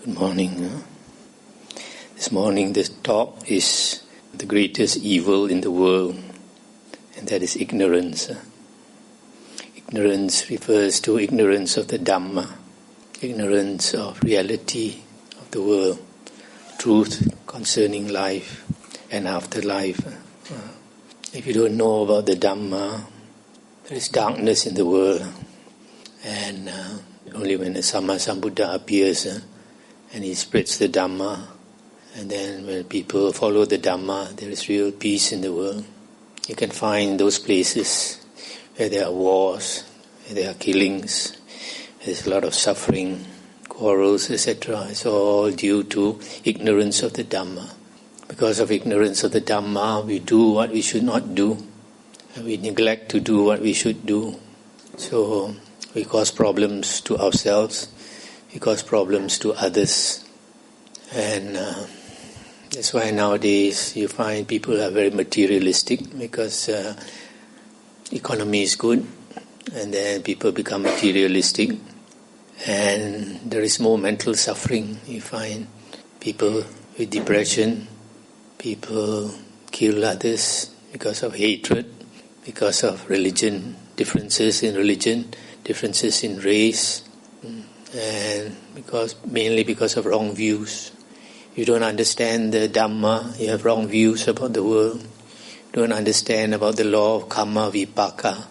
Good morning. This morning the talk is the greatest evil in the world, and that is ignorance. Ignorance refers to ignorance of the Dhamma, ignorance of reality of the world, truth concerning life and afterlife. If you don't know about the Dhamma, there is darkness in the world, and only when the Samma Sambuddha appears and he spreads the Dhamma, and then when people follow the Dhamma, there is real peace in the world. You can find those places where there are wars, where there are killings, there's a lot of suffering, quarrels, etc. It's all due to ignorance of the Dhamma. Because of ignorance of the Dhamma, we do what we should not do, and we neglect to do what we should do. So we cause problems to ourselves, we cause problems to others, and that's why nowadays you find people are very materialistic, because economy is good, and then people become materialistic, and there is more mental suffering. You find people with depression, people kill others because of hatred, because of religion, differences in religion, differences in race, and mainly because of wrong views. You don't understand the Dhamma, you have wrong views about the world. You don't understand about the law of karma vipaka,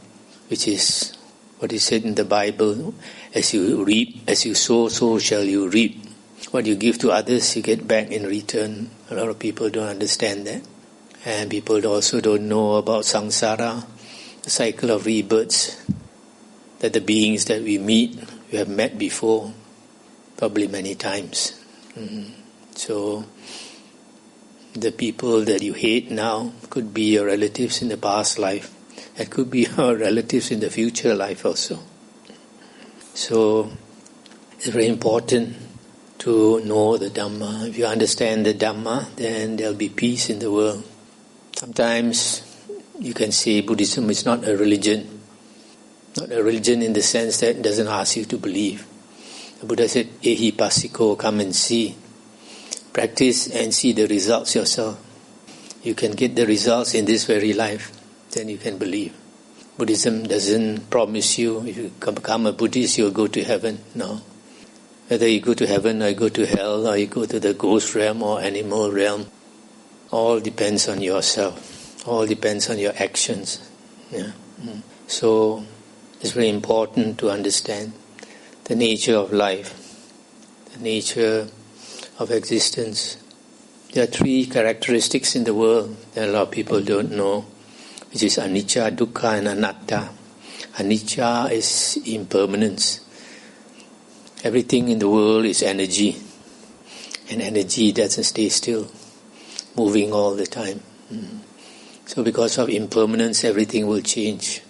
which is what is said in the Bible: as you reap, as you sow, so shall you reap. What you give to others, you get back in return. A lot of people don't understand that. And people also don't know about samsara, the cycle of rebirths, that the beings that we meet, we have met before, probably many times. So the people that you hate now could be your relatives in the past life. That could be your relatives in the future life also. So it's very important to know the Dhamma. If you understand the Dhamma, then there will be peace in the world. Sometimes you can say Buddhism is not a religion. Not a religion in the sense that it doesn't ask you to believe. The Buddha said, Ehi Pasiko, come and see. Practice and see the results yourself. You can get the results in this very life, then you can believe. Buddhism doesn't promise you, if you become a Buddhist, you'll go to heaven. No. Whether you go to heaven or you go to hell or you go to the ghost realm or animal realm, all depends on yourself. All depends on your actions. Yeah. So it's very important to understand the nature of life, the nature of existence. There are three characteristics in the world that a lot of people don't know, which is anicca, dukkha and anatta. Anicca is impermanence. Everything in the world is energy, and energy doesn't stay still, moving all the time. So because of impermanence, everything will change.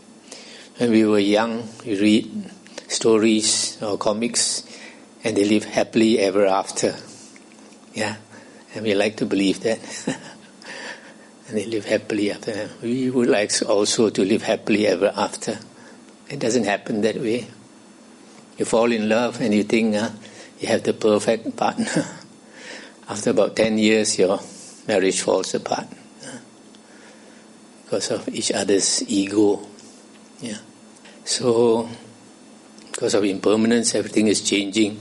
When we were young, we read stories or comics, and they live happily ever after. Yeah, and we like to believe that. And they live happily after. We would like also to live happily ever after. It doesn't happen that way. You fall in love and you think you have the perfect partner. After about 10 years, your marriage falls apart because of each other's ego. Yeah. So, because of impermanence, everything is changing.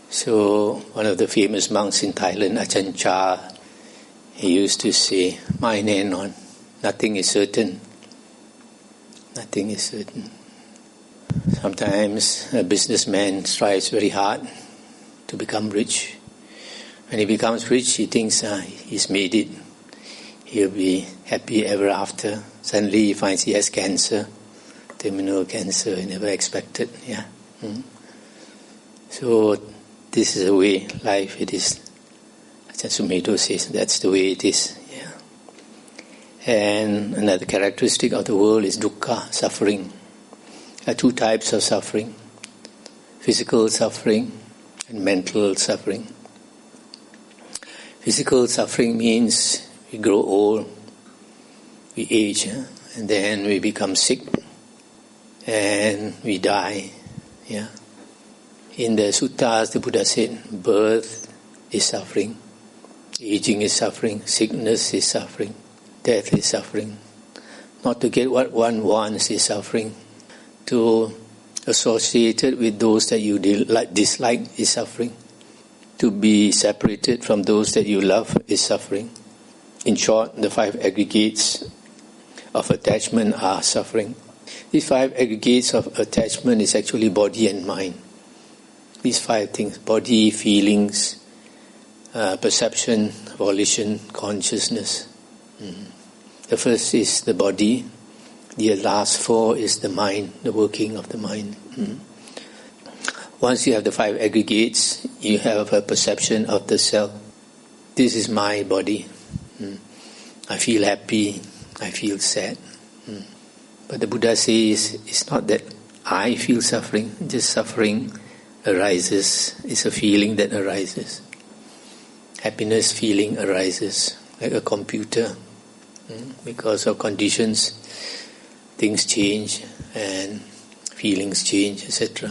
So, one of the famous monks in Thailand, Ajahn Chah, he used to say, "Mai Nenon, nothing is certain. Nothing is certain." Sometimes a businessman strives very hard to become rich. When he becomes rich, he thinks he's made it. He'll be happy ever after. Suddenly he finds he has cancer. Terminal cancer, he never expected. Yeah. So this is the way life it is. Ajahn Sumedho says that's the way it is. Yeah. And another characteristic of the world is dukkha, suffering. There are two types of suffering: physical suffering and mental suffering. Physical suffering means we grow old, we age, and then we become sick, and we die. Yeah. In the suttas, the Buddha said, birth is suffering, aging is suffering, sickness is suffering, death is suffering. Not to get what one wants is suffering. To associate it with those that you dislike is suffering. To be separated from those that you love is suffering. In short, the 5 aggregates of attachment are suffering. These 5 aggregates of attachment is actually body and mind. These 5 things: body, feelings, perception, volition, consciousness. The first is the body. The last 4 is the mind, the working of the mind. Once you have the 5 aggregates, you have a perception of the self. This is my body. I feel happy, I feel sad. But the Buddha says it's not that I feel suffering, just suffering arises. It's a feeling that arises. Happiness feeling arises, like a computer. Because of conditions, things change and feelings change, etc.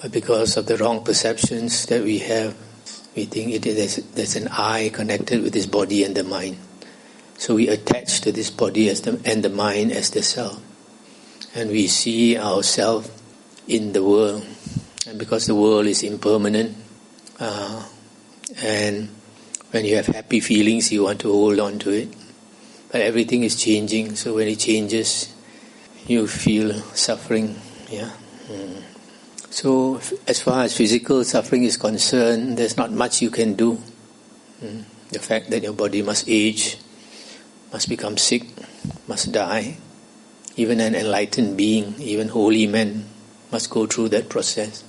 But because of the wrong perceptions that we have, we think there's an I connected with this body and the mind. So we attach to this body and the mind as the self. And we see ourselves in the world. And because the world is impermanent, and when you have happy feelings, you want to hold on to it. But everything is changing, so when it changes, you feel suffering. So as far as physical suffering is concerned, there's not much you can do. The fact that your body must age, must become sick, must die. Even an enlightened being, even holy men, must go through that process.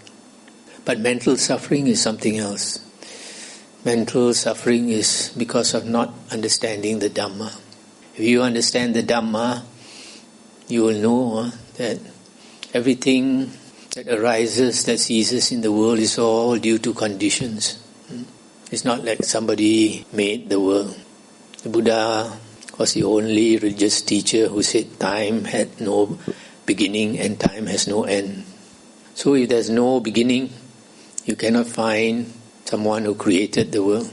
But mental suffering is something else. Mental suffering is because of not understanding the Dhamma. If you understand the Dhamma, you will know that everything that arises, that ceases in the world is all due to conditions. It's not like somebody made the world. The Buddha was the only religious teacher who said time had no beginning and time has no end. So if there's no beginning, you cannot find someone who created the world.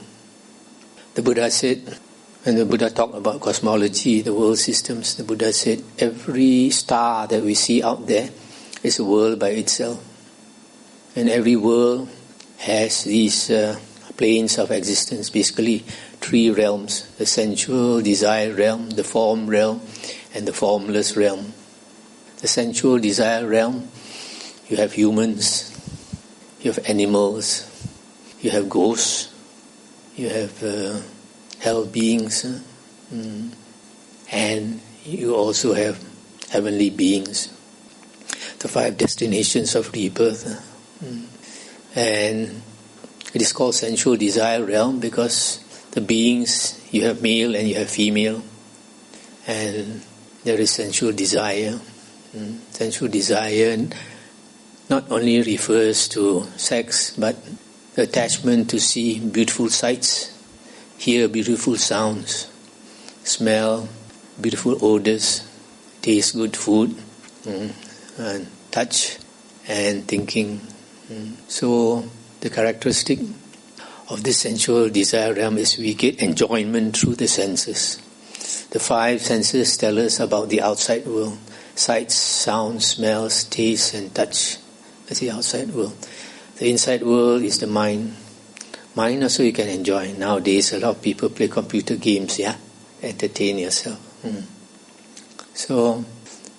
The Buddha said, when the Buddha talked about cosmology, the world systems, the Buddha said, every star that we see out there is a world by itself. And every world has these planes of existence, basically 3 realms: the sensual desire realm, the form realm, and the formless realm. The sensual desire realm, you have humans, you have animals, you have ghosts, you have hell beings, and you also have heavenly beings. The 5 destinations of rebirth. And it is called sensual desire realm because the beings, you have male and you have female, and there is sensual desire. Sensual desire not only refers to sex, but the attachment to see beautiful sights, hear beautiful sounds, smell beautiful odors, taste good food, and touch and thinking. So the characteristic of this sensual desire realm is we get enjoyment through the senses. The 5 senses tell us about the outside world: sights, sounds, smells, taste, and touch. That's the outside world. The inside world is the mind. Mind also you can enjoy. Nowadays a lot of people play computer games, entertain yourself. So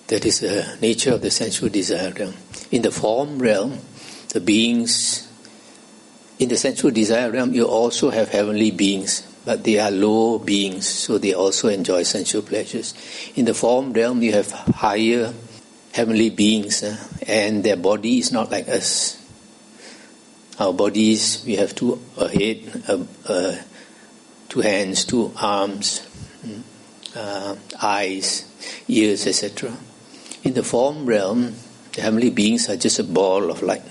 that is the nature of the sensual desire realm. In the form realm, the beings, in the sensual desire realm, you also have heavenly beings, but they are low beings, so they also enjoy sensual pleasures. In the form realm, you have higher heavenly beings, and their body is not like us. Our bodies, we have a head, 2 hands, 2 arms, eyes, ears, etc. In the form realm, the heavenly beings are just a ball of light.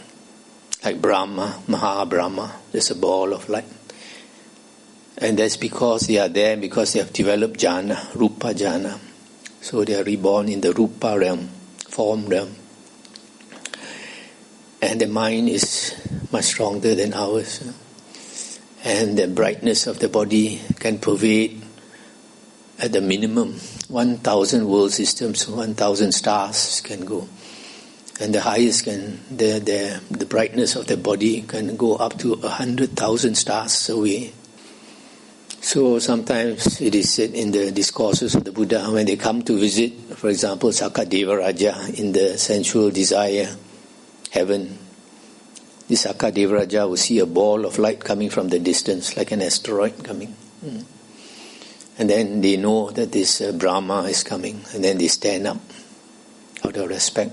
Like Brahma, Maha-Brahma, just a ball of light. And that's because they are there, because they have developed jhana, rupa jhana. So they are reborn in the rupa realm, form realm. and the mind is much stronger than ours. And the brightness of the body can pervade at the minimum 1,000 world systems, 1,000 stars can go. And the highest the brightness of the body can go up to 100,000 stars away. So sometimes it is said in the discourses of the Buddha, when they come to visit, for example, Sakadeva Raja in the sensual desire heaven, the Sakadeva Raja will see a ball of light coming from the distance, like an asteroid coming. And then they know that this Brahma is coming, and then they stand up out of respect.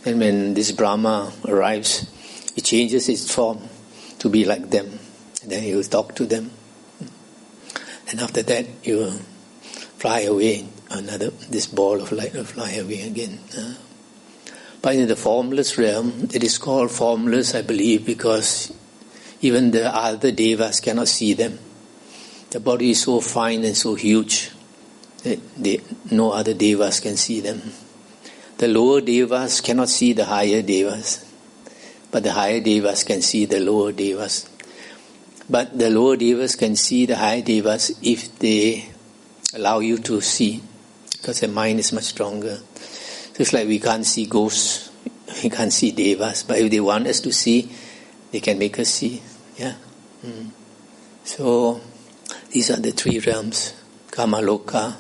And when this Brahma arrives, it changes its form to be like them. And then he will talk to them. And after that, you will fly away. This ball of light will fly away again. But in the formless realm, it is called formless, I believe, because even the other devas cannot see them. The body is so fine and so huge that no other devas can see them. The lower devas cannot see the higher devas, but the higher devas can see the lower devas. But the lower devas can see the higher devas if they allow you to see, because the mind is much stronger. So it's like we can't see ghosts, we can't see devas, but if they want us to see, they can make us see. Yeah. So these are the three realms: Kama Loka,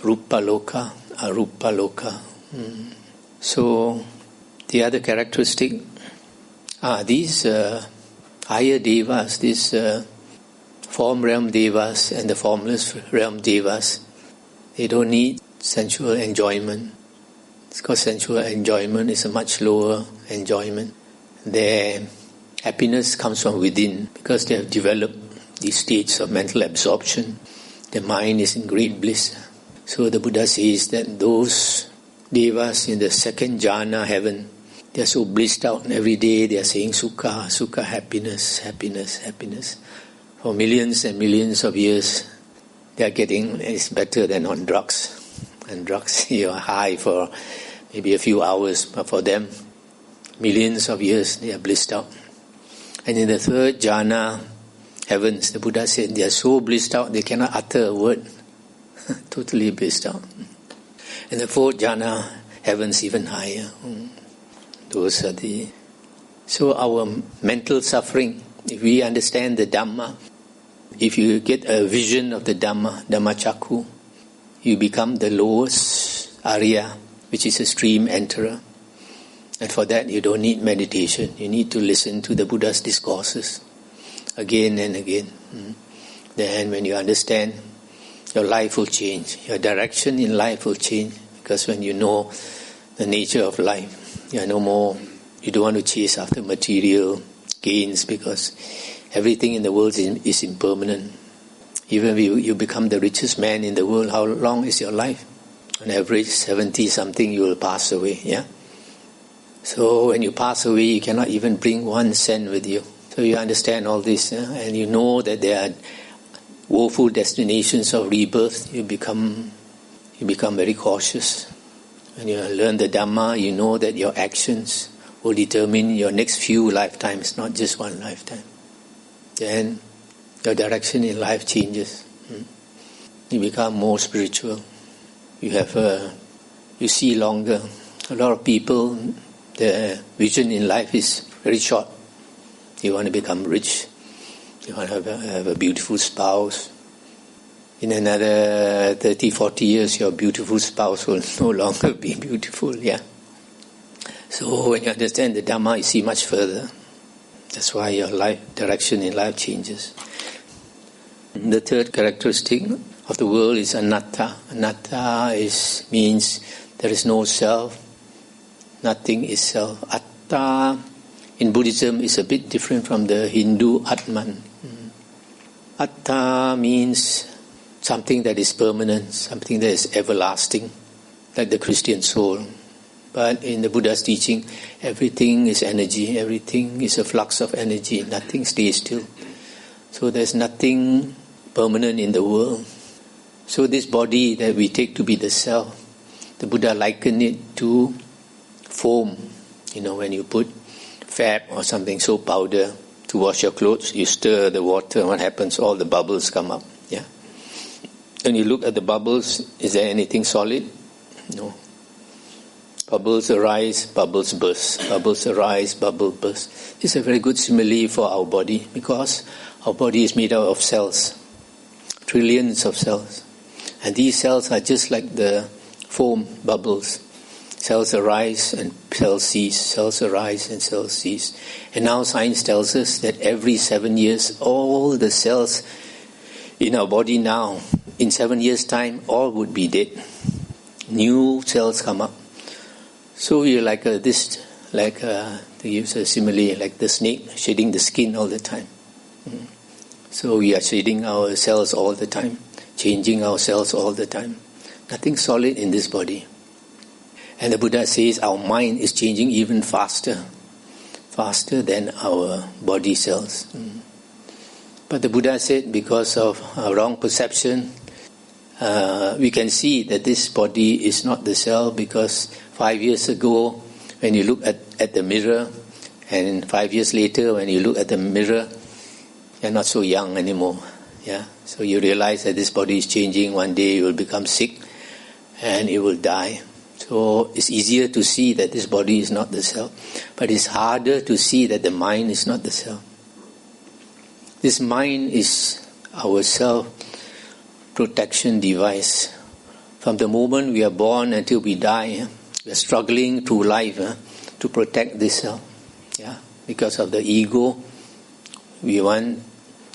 Rupa Loka, Arupa Loka. So the other characteristic are these higher devas, these form realm devas and the formless realm devas. They don't need sensual enjoyment. It's because sensual enjoyment is a much lower enjoyment. Their happiness comes from within because they have developed these states of mental absorption. The mind is in great bliss. So the Buddha says that those devas in the second jhana heaven, they are so blissed out, and every day they are saying sukha, sukha, happiness, happiness, happiness. For millions and millions of years, they are getting, it's better than on drugs. And drugs, you are high for maybe a few hours, but for them, millions of years, they are blissed out. And in the third jhana heavens, the Buddha said, they are so blissed out, they cannot utter a word. Totally blissed out. And the fourth jhana heavens, even higher. Those are the... So our mental suffering, if we understand the Dhamma, if you get a vision of the Dhamma, Dhammacakku, you become the lowest Arya, which is a stream enterer. And for that you don't need meditation. You need to listen to the Buddha's discourses again and again. Then when you understand, your life will change. Your direction in life will change. Because when you know the nature of life, you don't want to chase after material gains, because everything in the world is impermanent. Even if you become the richest man in the world, how long is your life? On average, 70-something, you will pass away. Yeah. So when you pass away, you cannot even bring 1 cent with you. So you understand all this, and you know that there are woeful destinations of rebirth. You become very cautious. When you learn the Dhamma, you know that your actions will determine your next few lifetimes, not just one lifetime. Then your direction in life changes. You become more spiritual. You see longer. A lot of people, their vision in life is very short. You want to become rich. You want to have a beautiful spouse. In another 30, 40 years, your beautiful spouse will no longer be beautiful. Yeah. So when you understand the Dhamma, you see much further. That's why your life direction in life changes. The third characteristic of the world is anatta. Anatta means there is no self. Nothing is self. Atta in Buddhism is a bit different from the Hindu Atman. Atta means something that is permanent, something that is everlasting, like the Christian soul. But in the Buddha's teaching, everything is energy, everything is a flux of energy, nothing stays still. So there's nothing permanent in the world. So this body that we take to be the self, the Buddha likened it to foam. When you put fat or something, soap powder, to wash your clothes. You stir the water, and what happens? All the bubbles come up. Yeah. When you look at the bubbles, is there anything solid? No. Bubbles arise, bubbles burst. Bubbles arise, bubbles burst. This is a very good simile for our body, because our body is made out of cells, trillions of cells. And these cells are just like the foam bubbles. Cells arise and cells cease, cells arise and cells cease. And now science tells us that every 7 years, all the cells in our body now, in 7 years' time, all would be dead. New cells come up. So you're like to use a simile, like the snake shedding the skin all the time. So we are shedding our cells all the time, changing our cells all the time. Nothing solid in this body. And the Buddha says our mind is changing even faster than our body cells. But the Buddha said because of our wrong perception, we can see that this body is not the cell, because 5 years ago when you look at the mirror, and 5 years later when you look at the mirror, you're not so young anymore. Yeah. So you realize that this body is changing. One day you will become sick and it will die. So it's easier to see that this body is not the cell, but it's harder to see that the mind is not the cell. This mind is our self-protection device. From the moment we are born until we die, we are struggling through life to protect this self. Yeah? Because of the ego, we want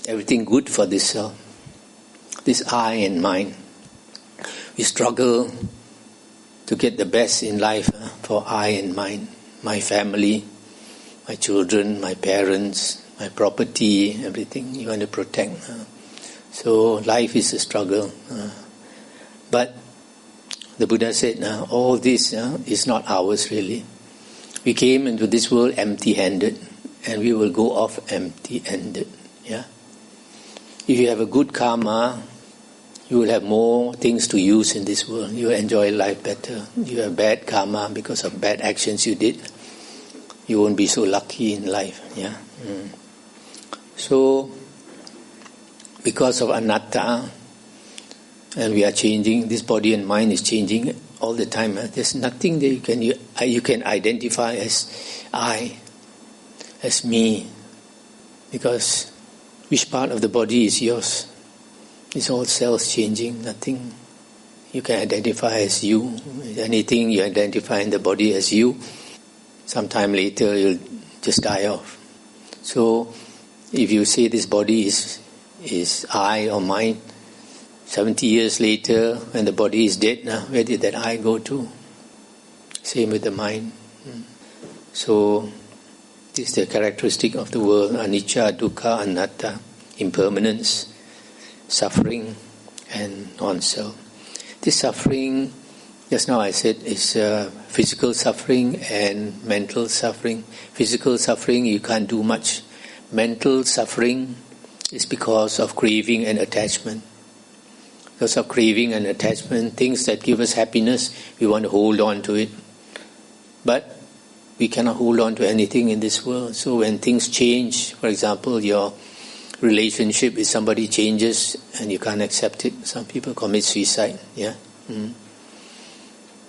everything good for this self, this I and mind. We struggle to get the best in life for I and mine, my family, my children, my parents, my property, everything you want to protect. So life is a struggle. But the Buddha said, all this is not ours really. We came into this world empty-handed, and we will go off empty-handed. Yeah. If you have a good karma, you will have more things to use in this world. You will enjoy life better. You have bad karma because of bad actions you did, you won't be so lucky in life. Yeah. So, because of anatta, and we are changing, this body and mind is changing all the time. There's nothing that you can identify as I, as me, because which part of the body is yours? It's all cells changing, nothing you can identify as you. Anything you identify in the body as you, sometime later you'll just die off. So if you say this body is I or mine, 70 years later when the body is dead, where did that I go to? Same with the mind. So this is the characteristic of the world: anicca, dukkha, anatta, impermanence, suffering, and non-self. This suffering, just now I said, is physical suffering and mental suffering. Physical suffering, you can't do much. Mental suffering is because of craving and attachment. Because of craving and attachment, things that give us happiness, we want to hold on to it. But we cannot hold on to anything in this world. So when things change, for example, your relationship with somebody changes and you can't accept it. Some people commit suicide. Yeah.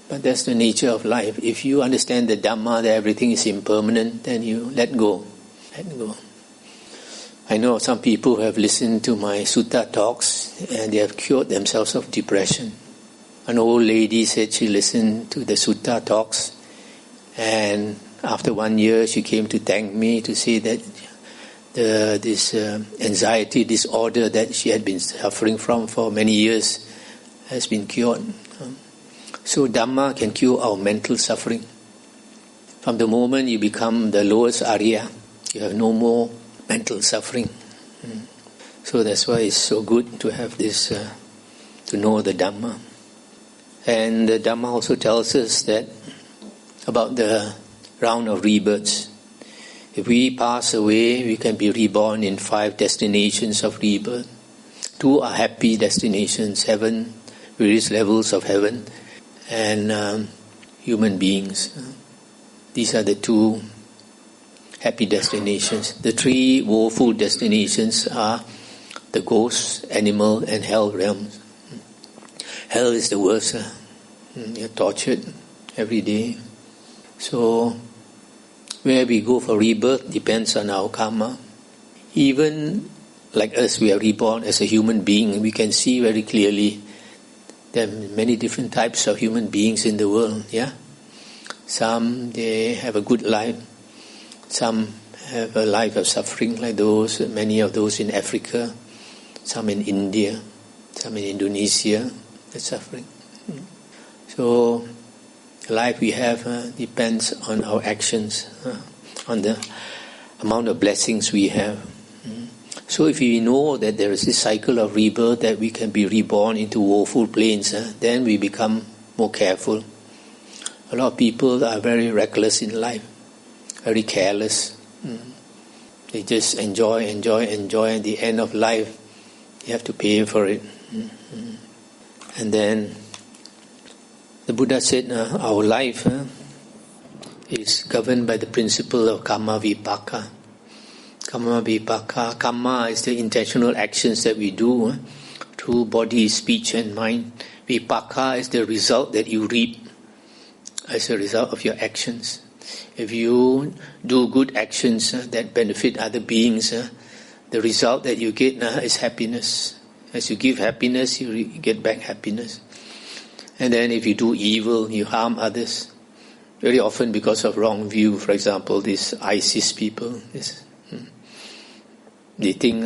But that's the nature of life. If you understand the Dhamma, that everything is impermanent, then you let go. Let go. I know some people who have listened to my sutta talks and they have cured themselves of depression. An old lady said she listened to the sutta talks, and after 1 year she came to thank me to say that this anxiety disorder that she had been suffering from for many years has been cured. So Dhamma can cure our mental suffering. From the moment you become the lowest Arya, you have no more mental suffering. So that's why it's so good to have this, to know the Dhamma. And the Dhamma also tells us that about the round of rebirths. If we pass away, we can be reborn in 5 destinations of rebirth. 2 are happy destinations: heaven, various levels of heaven, and human beings. These are the 2 happy destinations. The three woeful destinations are the ghost, animal, and hell realms. Hell is the worst. You're tortured every day. So, where we go for rebirth depends on our karma. Even like us, we are reborn as a human being. We can see very clearly there are many different types of human beings in the world. Yeah, some they have a good life. Some have a life of suffering, like those. Many of those in Africa. Some in India. Some in Indonesia. They're suffering. So, the life we have depends on our actions, on the amount of blessings we have. So if we know that there is this cycle of rebirth, that we can be reborn into woeful planes, then we become more careful. A lot of people are very reckless in life, very careless. They just enjoy, and at the end of life, they have to pay for it. And then the Buddha said our life is governed by the principle of karma vipaka. Karma vipaka. Karma is the intentional actions that we do through body, speech and mind. Vipaka is the result that you reap as a result of your actions. If you do good actions that benefit other beings, the result that you get is happiness. As you give happiness, you get back happiness. And then if you do evil, you harm others. Very often because of wrong view. For example, these ISIS people, they think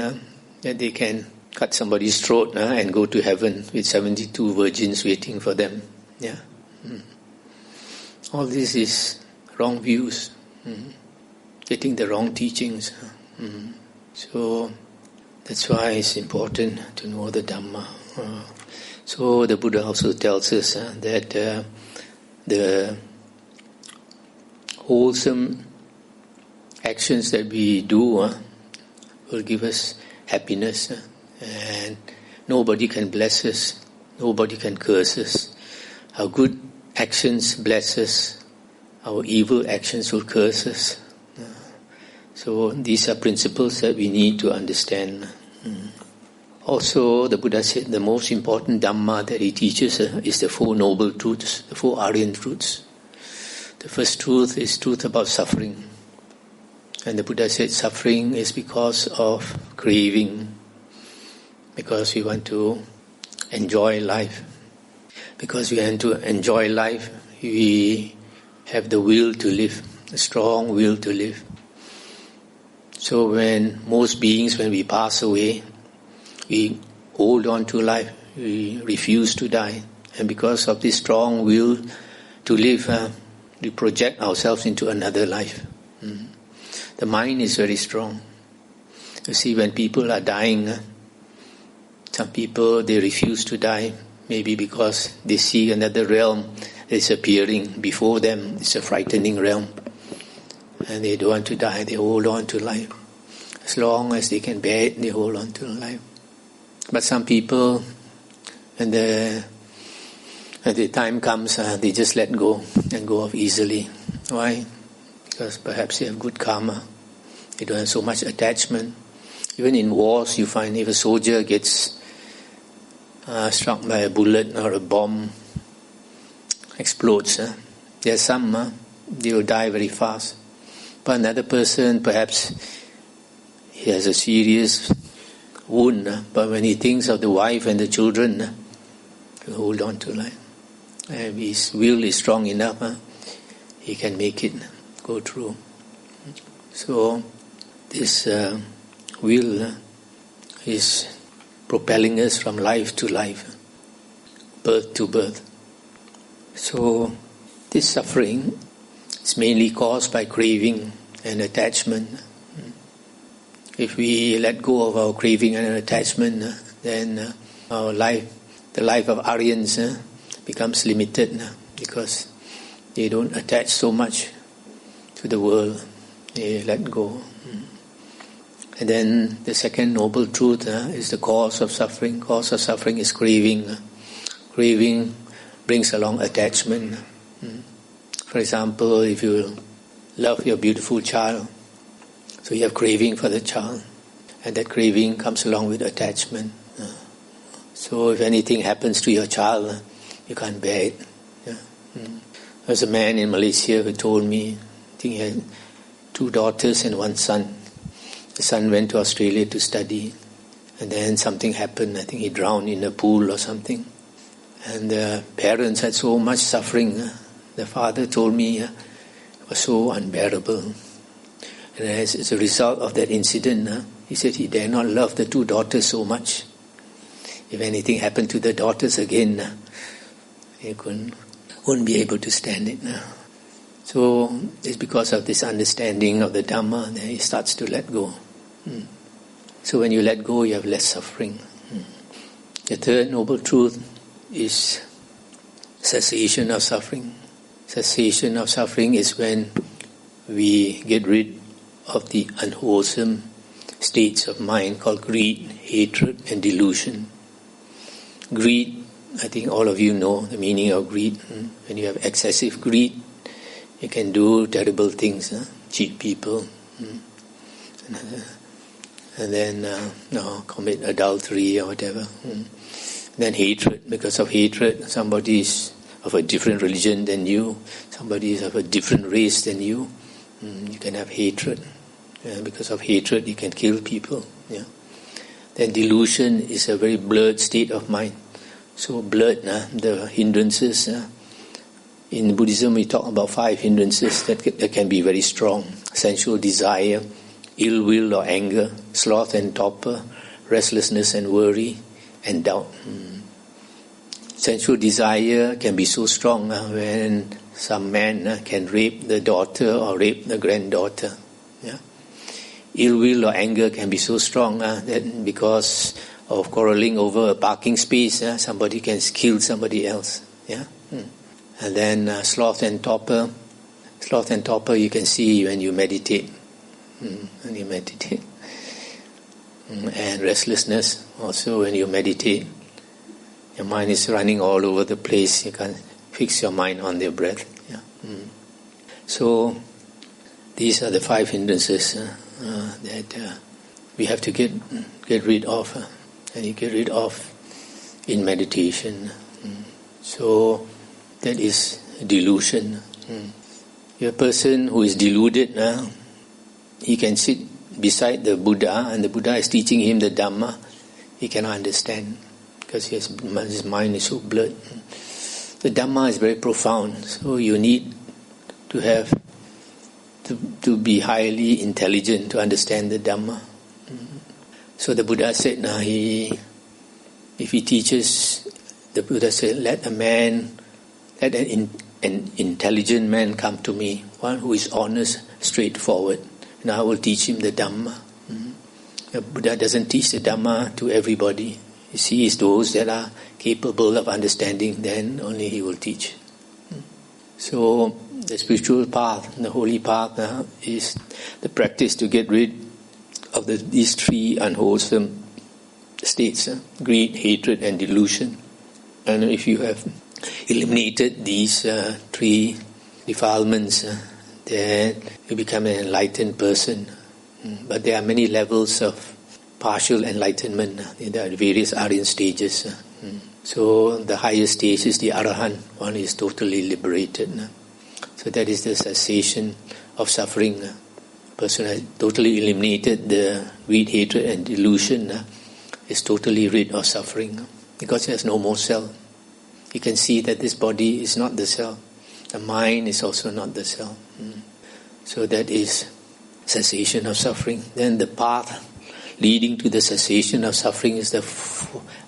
that they can cut somebody's throat and go to heaven with 72 virgins waiting for them. Yeah, all this is wrong views, getting the wrong teachings. So that's why it's important to know the Dhamma. So the Buddha also tells us that the wholesome actions that we do will give us happiness, and nobody can bless us, nobody can curse us. Our good actions bless us, our evil actions will curse us. So these are principles that we need to understand. Also, the Buddha said the most important Dhamma that he teaches is the Four Noble Truths, the Four Aryan Truths. The first truth is truth about suffering. And the Buddha said suffering is because of craving, because we want to enjoy life. Because we want to enjoy life, we have the will to live, a strong will to live. So when most beings, when we pass away, we hold on to life, we refuse to die. And because of this strong will to live, we project ourselves into another life. The mind is very strong. You see, when people are dying, some people, they refuse to die, maybe because they see another realm is appearing before them. It's a frightening realm. And they don't want to die, they hold on to life. As long as they can bear it, they hold on to life. But some people, when the time comes, they just let go and go off easily. Why? Because perhaps they have good karma. They don't have so much attachment. Even in wars, you find if a soldier gets struck by a bullet or a bomb, explodes, there are some, they will die very fast. But another person, perhaps he has a serious wound, but when he thinks of the wife and the children, he will hold on to life. And his will is strong enough, he can make it go through. So this will is propelling us from life to life, birth to birth. So this suffering is mainly caused by craving and attachment. If we let go of our craving and attachment, then our life, the life of Aryans, becomes limited because they don't attach so much to the world. They let go. And then the second noble truth is the cause of suffering. Cause of suffering is craving. Craving brings along attachment. For example, if you love your beautiful child, So you have craving for the child, and that craving comes along with attachment. So if anything happens to your child, you can't bear it. There's a man in Malaysia who told me, I think he had 2 daughters and 1 son. The son went to Australia to study, and then something happened. I think he drowned in a pool or something. And the parents had so much suffering. The father told me it was so unbearable. And as a result of that incident, he said he dare not love the 2 daughters so much. If anything happened to the daughters again, he wouldn't be able to stand it now. So it's because of this understanding of the Dhamma that he starts to let go. So when you let go, you have less suffering. The third noble truth is cessation of suffering. Cessation of suffering is when we get rid of the unwholesome states of mind called greed, hatred, and delusion. Greed, I think all of you know the meaning of greed. When you have excessive greed, you can do terrible things, cheat people, and then commit adultery or whatever. Then hatred, because of hatred, somebody is of a different religion than you, somebody is of a different race than you. You can have hatred. Because of hatred, you can kill people. Then delusion is a very blurred state of mind. So blurred, the hindrances. In Buddhism, we talk about 5 hindrances that can be very strong. Sensual desire, ill will or anger, sloth and torpor, restlessness and worry, and doubt. Sensual desire can be so strong when some man can rape the daughter or rape the granddaughter. Ill will or anger can be so strong that because of quarreling over a parking space, somebody can kill somebody else. And then sloth and torpor. Sloth and torpor you can see when you meditate. And restlessness also when you meditate. Your mind is running all over the place. You can't fix your mind on the breath. So these are the 5 hindrances that we have to get rid of. And you get rid of in meditation. So that is delusion. A person who is deluded now, he can sit beside the Buddha and the Buddha is teaching him the Dhamma. He cannot understand because his mind is so blurred. The Dhamma is very profound, so you need to have to be highly intelligent to understand the Dhamma. So the Buddha said, if he teaches, the Buddha said, let an intelligent man come to me, one who is honest, straightforward, and I will teach him the Dhamma. The Buddha doesn't teach the Dhamma to everybody. He sees those that are capable of understanding, then only he will teach. So the spiritual path, the holy path is the practice to get rid of these 3 unwholesome states, greed, hatred and delusion. And if you have eliminated these 3 defilements, then you become an enlightened person. But there are many levels of partial enlightenment. There are various Aryan stages. So the highest stage is the Arahant. One is totally liberated. So that is the cessation of suffering. A person has totally eliminated the greed, hatred and delusion, is totally rid of suffering because there's no more self. You can see that this body is not the self. The mind is also not the self. So that is cessation of suffering. Then the path leading to the cessation of suffering is the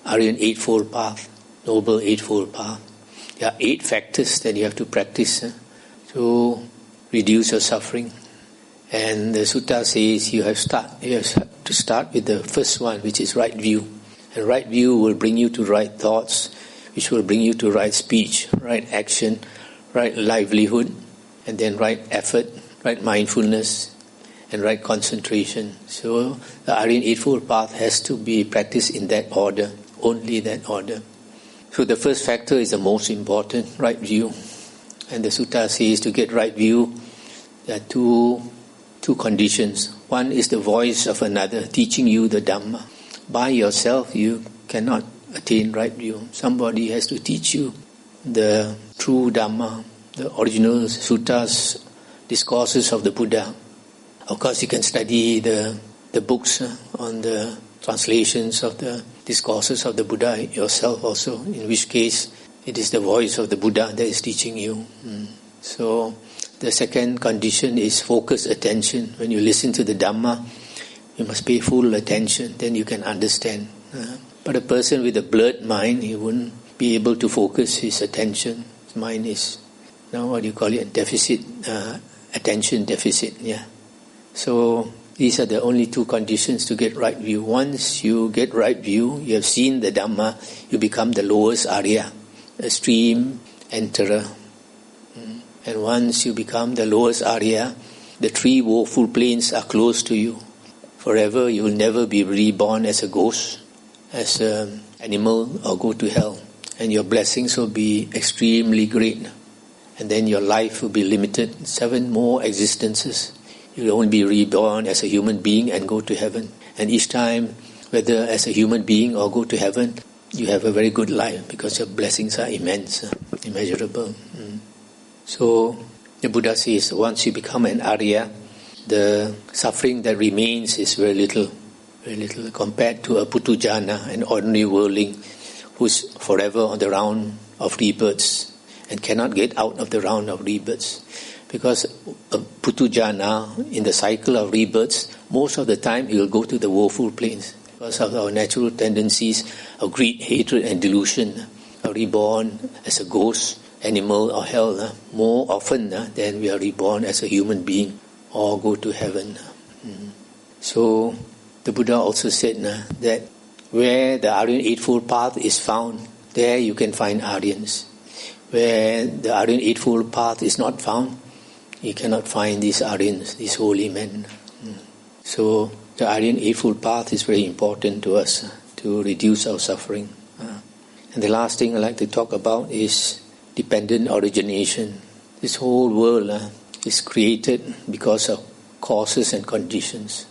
Aryan Eightfold Path, Noble Eightfold Path. There are 8 factors that you have to practice to reduce your suffering. And the sutta says you have to start with the first one, which is right view. And right view will bring you to right thoughts, which will bring you to right speech, right action, right livelihood, and then right effort, right mindfulness, and right concentration. So the Aryan Eightfold Path has to be practiced in that order, only that order. So the first factor is the most important, right view. And the sutta says to get right view, there are two conditions. One is the voice of another teaching you the Dhamma. By yourself, you cannot attain right view. Somebody has to teach you the true Dhamma, the original suttas, discourses of the Buddha. Of course, you can study the books on the translations of the discourses of the Buddha yourself also, in which case it is the voice of the Buddha that is teaching you. So the second condition is focused attention. When you listen to the Dhamma, you must pay full attention, then you can understand. But a person with a blurred mind, he wouldn't be able to focus his attention. His mind is, what do you call it, deficit, attention deficit, So these are the only two conditions to get right view. Once you get right view, you have seen the Dhamma, you become the lowest Arya, a stream enterer. And once you become the lowest Arya, the three woeful planes are close to you. Forever you will never be reborn as a ghost, as an animal, or go to hell. And your blessings will be extremely great. And then your life will be limited. 7 more existences. You will only be reborn as a human being and go to heaven. And each time, whether as a human being or go to heaven, you have a very good life because your blessings are immense, immeasurable. So the Buddha says, once you become an Arya, the suffering that remains is very little compared to a Putujana, an ordinary worldling who's forever on the round of rebirths and cannot get out of the round of rebirths. Because a Putujana, in the cycle of rebirths, most of the time he will go to the woeful planes. Because of our natural tendencies of greed, hatred and delusion, are reborn as a ghost, animal or hell, more often than we are reborn as a human being or go to heaven. So the Buddha also said that where the Aryan Eightfold Path is found, there you can find Aryans. Where the Aryan Eightfold Path is not found, you cannot find these Aryans, these holy men. So the Aryan Eightfold Path is very important to us to reduce our suffering. And the last thing I'd like to talk about is dependent origination. This whole world is created because of causes and conditions.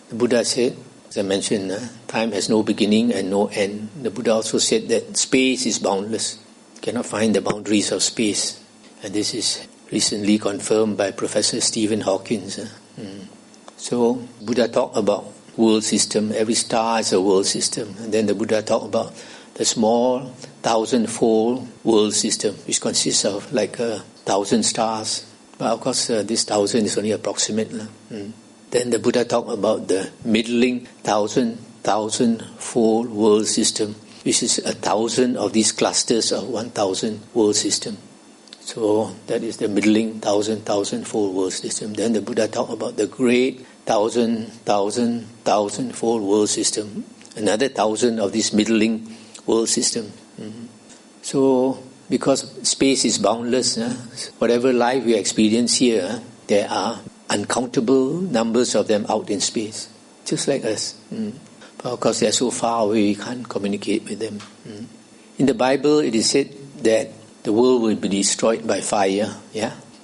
The Buddha said, as I mentioned, time has no beginning and no end. The Buddha also said that space is boundless. You cannot find the boundaries of space. And this is recently confirmed by Professor Stephen Hawking. So Buddha talked about world system. Every star is a world system. And then the Buddha talked about the small 1,000-fold world system, which consists of like 1,000 stars. But of course, this 1,000 is only approximate. Then the Buddha talked about the middling 1,000-fold world system, which is 1,000 of these clusters of 1,000 world system. So that is the middling 1,000-fold world system. Then the Buddha talked about the great 1,000-fold world system, another 1,000 of this middling world system. So because space is boundless, whatever life we experience here, there are uncountable numbers of them out in space, just like us. But of course they are so far away we can't communicate with them. In the Bible it is said that the world will be destroyed by fire,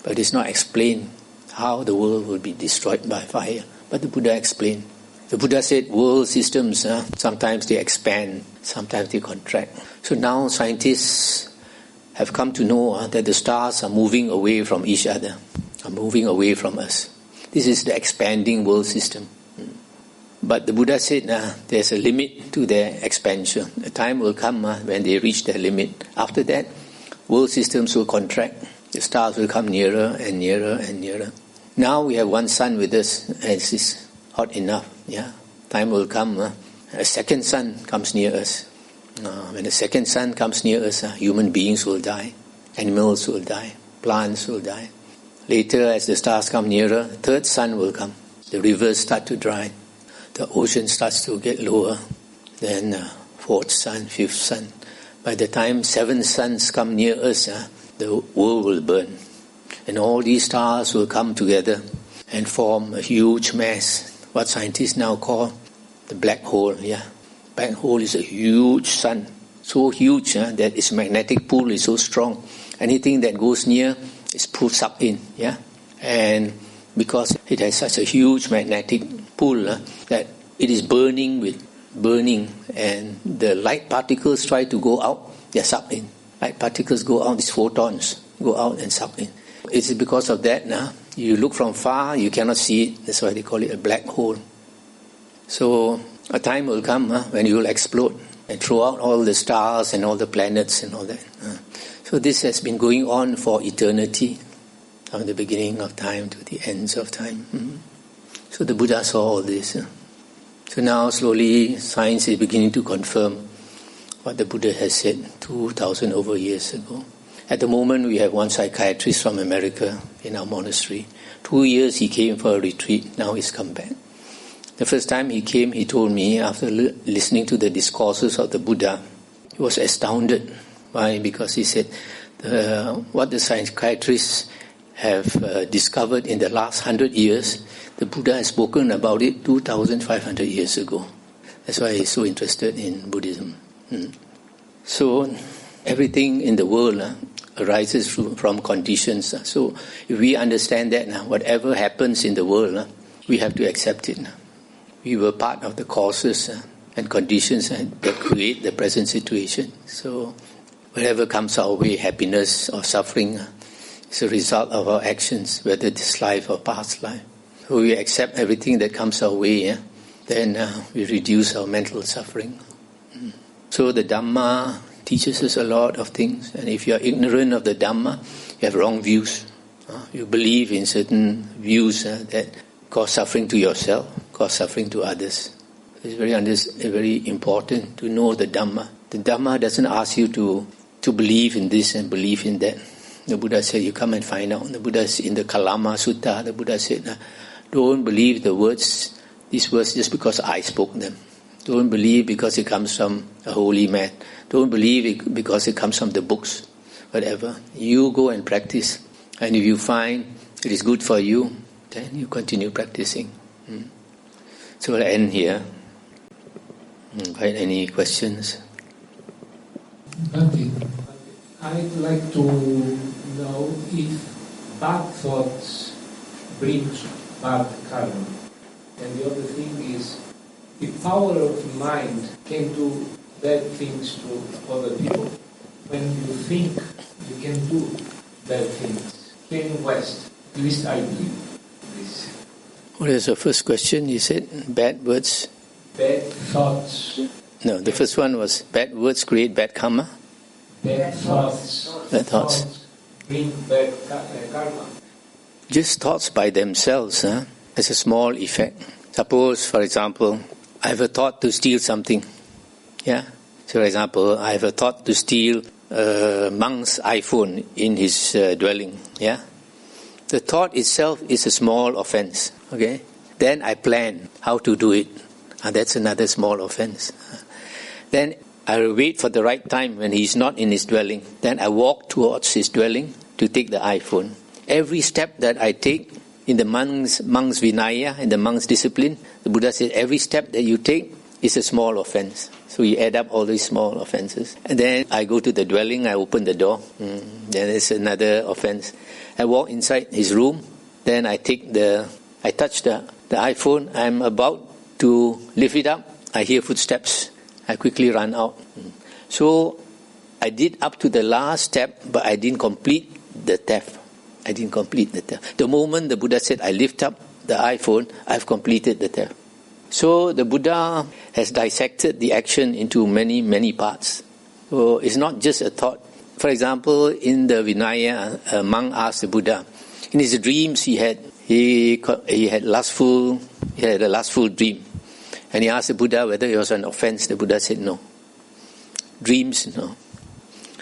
but it's not explained how the world will be destroyed by fire. But the Buddha explained. The Buddha said world systems, sometimes they expand, sometimes they contract. So now scientists have come to know that the stars are moving away from each other, are moving away from us. This is the expanding world system. But the Buddha said there's a limit to their expansion. A time will come when they reach their limit. After that, world systems will contract. The stars will come nearer and nearer and nearer. Now we have one sun with us, and it's hot enough. Time will come, a second sun comes near us. When the second sun comes near us, human beings will die, animals will die, plants will die. Later, as the stars come nearer, third sun will come. The rivers start to dry. The ocean starts to get lower. Then fourth sun, fifth sun. By the time 7 suns come near us, the world will burn. And all these stars will come together and form a huge mass, what scientists now call the black hole. Black hole is a huge sun, so huge that its magnetic pull is so strong. Anything that goes near is pulled sucked in. And because it has such a huge magnetic pull that it is burning, and the light particles try to go out, they are sucked in. Light particles go out, these photons go out and suck in. It's because of that you look from far, you cannot see it. That's why they call it a black hole. So a time will come when you will explode and throw out all the stars and all the planets and all that. So this has been going on for eternity, from the beginning of time to the ends of time. So the Buddha saw all this. So now slowly science is beginning to confirm what the Buddha has said 2,000 over years ago. At the moment we have one psychiatrist from America in our monastery. 2 years he came for a retreat, now he's come back. The first time he came, he told me, after listening to the discourses of the Buddha, he was astounded. Why? Because he said, what the psychiatrists have discovered in the last 100 years, the Buddha has spoken about it 2,500 years ago. That's why he's so interested in Buddhism. So everything in the world arises from conditions. So if we understand that whatever happens in the world, we have to accept it. We were part of the causes and conditions that create the present situation. So whatever comes our way, happiness or suffering, is a result of our actions, whether this life or past life. So we accept everything that comes our way, then we reduce our mental suffering. So the Dhamma teaches us a lot of things, and if you are ignorant of the Dhamma, you have wrong views. You believe in certain views that cause suffering to yourself, cause suffering to others. It's very important to know the Dhamma. The Dhamma doesn't ask you to believe in this and believe in that. The Buddha said, you come and find out. The Buddha in the Kalama Sutta, the Buddha said, don't believe these words just because I spoke them. Don't believe because it comes from a holy man. Don't believe it because it comes from the books. Whatever. You go and practice. And if you find it is good for you, then you continue practicing. So I'll end here. Any questions? Nothing. I'd like to know if bad thoughts bring bad karma. And the other thing is, the power of mind can do bad things to other people. When you think you can do bad things. Here in West, at least I believe this. What is the first question? You said bad words? Bad thoughts. No, the first one was bad words create bad karma. Bad thoughts. Bad thoughts bring bad karma. Just thoughts by themselves, has a small effect. Suppose, for example, I have a thought to steal something. Yeah. So, for example, I have a thought to steal a monk's iPhone in his dwelling. Yeah. The thought itself is a small offense. Okay. Then I plan how to do it. That's another small offense. Then I will wait for the right time when he is not in his dwelling. Then I walk towards his dwelling to take the iPhone. Every step that I take in the monk's Vinaya, in the monk's discipline, the Buddha said every step that you take is a small offense. So you add up all these small offenses. And then I go to the dwelling, I open the door. Then there's another offense. I walk inside his room. Then I touch the iPhone. I'm about to lift it up. I hear footsteps. I quickly run out. So I did up to the last step, but I didn't complete the theft. The moment the Buddha said, I lift up the iPhone, I've completed the theft. So the Buddha has dissected the action into many, many parts. So it's not just a thought. For example, in the Vinaya, a monk asked the Buddha, in his dreams he had a lustful dream. And he asked the Buddha whether it was an offense. The Buddha said no. Dreams, no.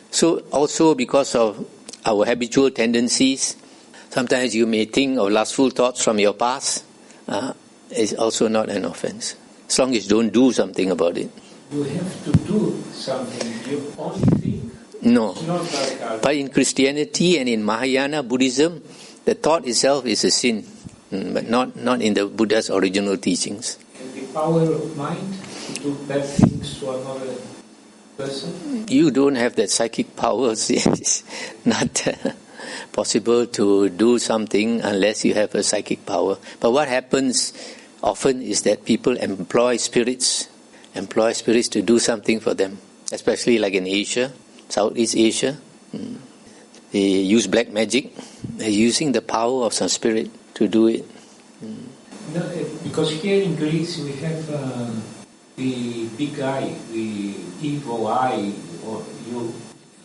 So also because of our habitual tendencies, sometimes you may think of lustful thoughts from your past. It's also not an offense, as long as you don't do something about it. You have to do something. You only think. No. It's not like but in Christianity and in Mahayana Buddhism, the thought itself is a sin, but not in the Buddha's original teachings. And the power of mind to do bad things to another person? You don't have that psychic power. Not. possible to do something unless you have a psychic power. But what happens often is that people employ spirits to do something for them, especially like in Asia, Southeast Asia. They use black magic. They're using the power of some spirit to do it. No, because here in Greece we have the big eye, the evil eye, or you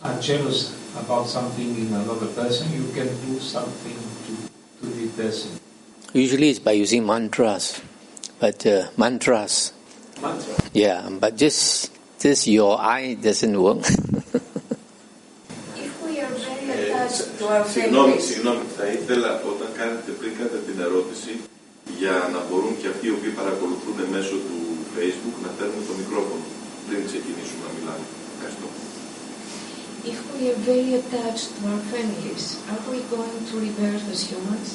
are jealous about something in another person, you can do something to the person. Usually it's by using mantras. But mantras. Mantra? Yeah, but just your eye doesn't work. If we are very attached to our families. Συγγνώμη, θα ήθελα πριν κάνετε την ερώτηση για να μπορούν και αυτοί οι οποίοι παρακολουθούν μέσω του Facebook να παίρνουν το μικρόφωνο πριν ξεκινήσουν να μιλάνε. Ευχαριστώ. If we are very attached to our families, are we going to rebirth as humans?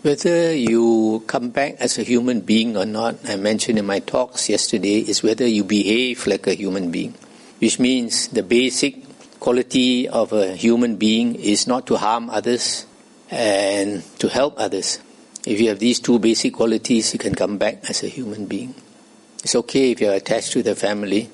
Whether you come back as a human being or not, I mentioned in my talks yesterday, is whether you behave like a human being. Which means the basic quality of a human being is not to harm others and to help others. If you have these two basic qualities, you can come back as a human being. It's okay if you are attached to the family.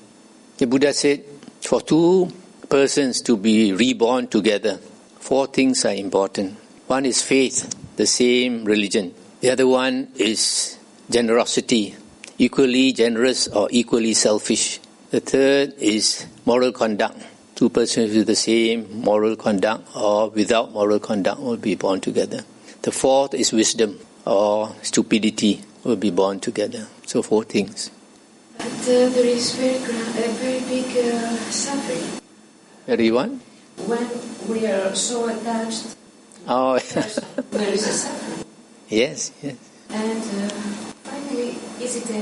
The Buddha said, for two persons to be reborn together, 4 things are important. One is faith, the same religion. The other one is generosity, equally generous or equally selfish. The third is moral conduct. 2 persons with the same moral conduct or without moral conduct will be born together. The fourth is wisdom or stupidity will be born together. So 4 things. But there is very big suffering. Very what? When we are so attached, Oh, there is a suffering. yes. And finally, is it a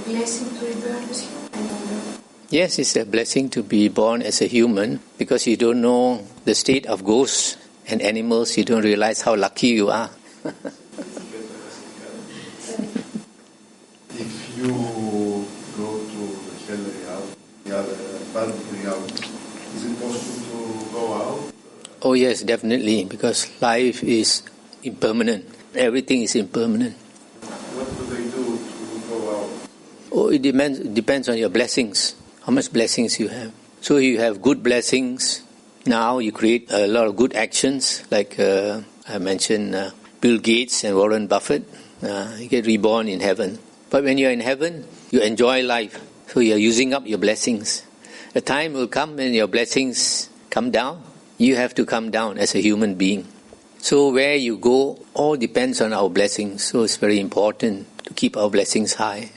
blessing to rebirth as human? Yes, it's a blessing to be born as a human because you don't know the state of ghosts and animals. You don't realize how lucky you are. If you go to the hell realm, the other bad realm, is it possible to go out? Oh yes, definitely, because life is impermanent. Everything is impermanent. What do they do to go out? Oh, it depends on your blessings, how much blessings you have. So you have good blessings. Now you create a lot of good actions, like I mentioned Bill Gates and Warren Buffett. You get reborn in heaven. But when you're in heaven, you enjoy life. So you're using up your blessings. A time will come when your blessings come down. You have to come down as a human being. So where you go, all depends on our blessings. So it's very important to keep our blessings high.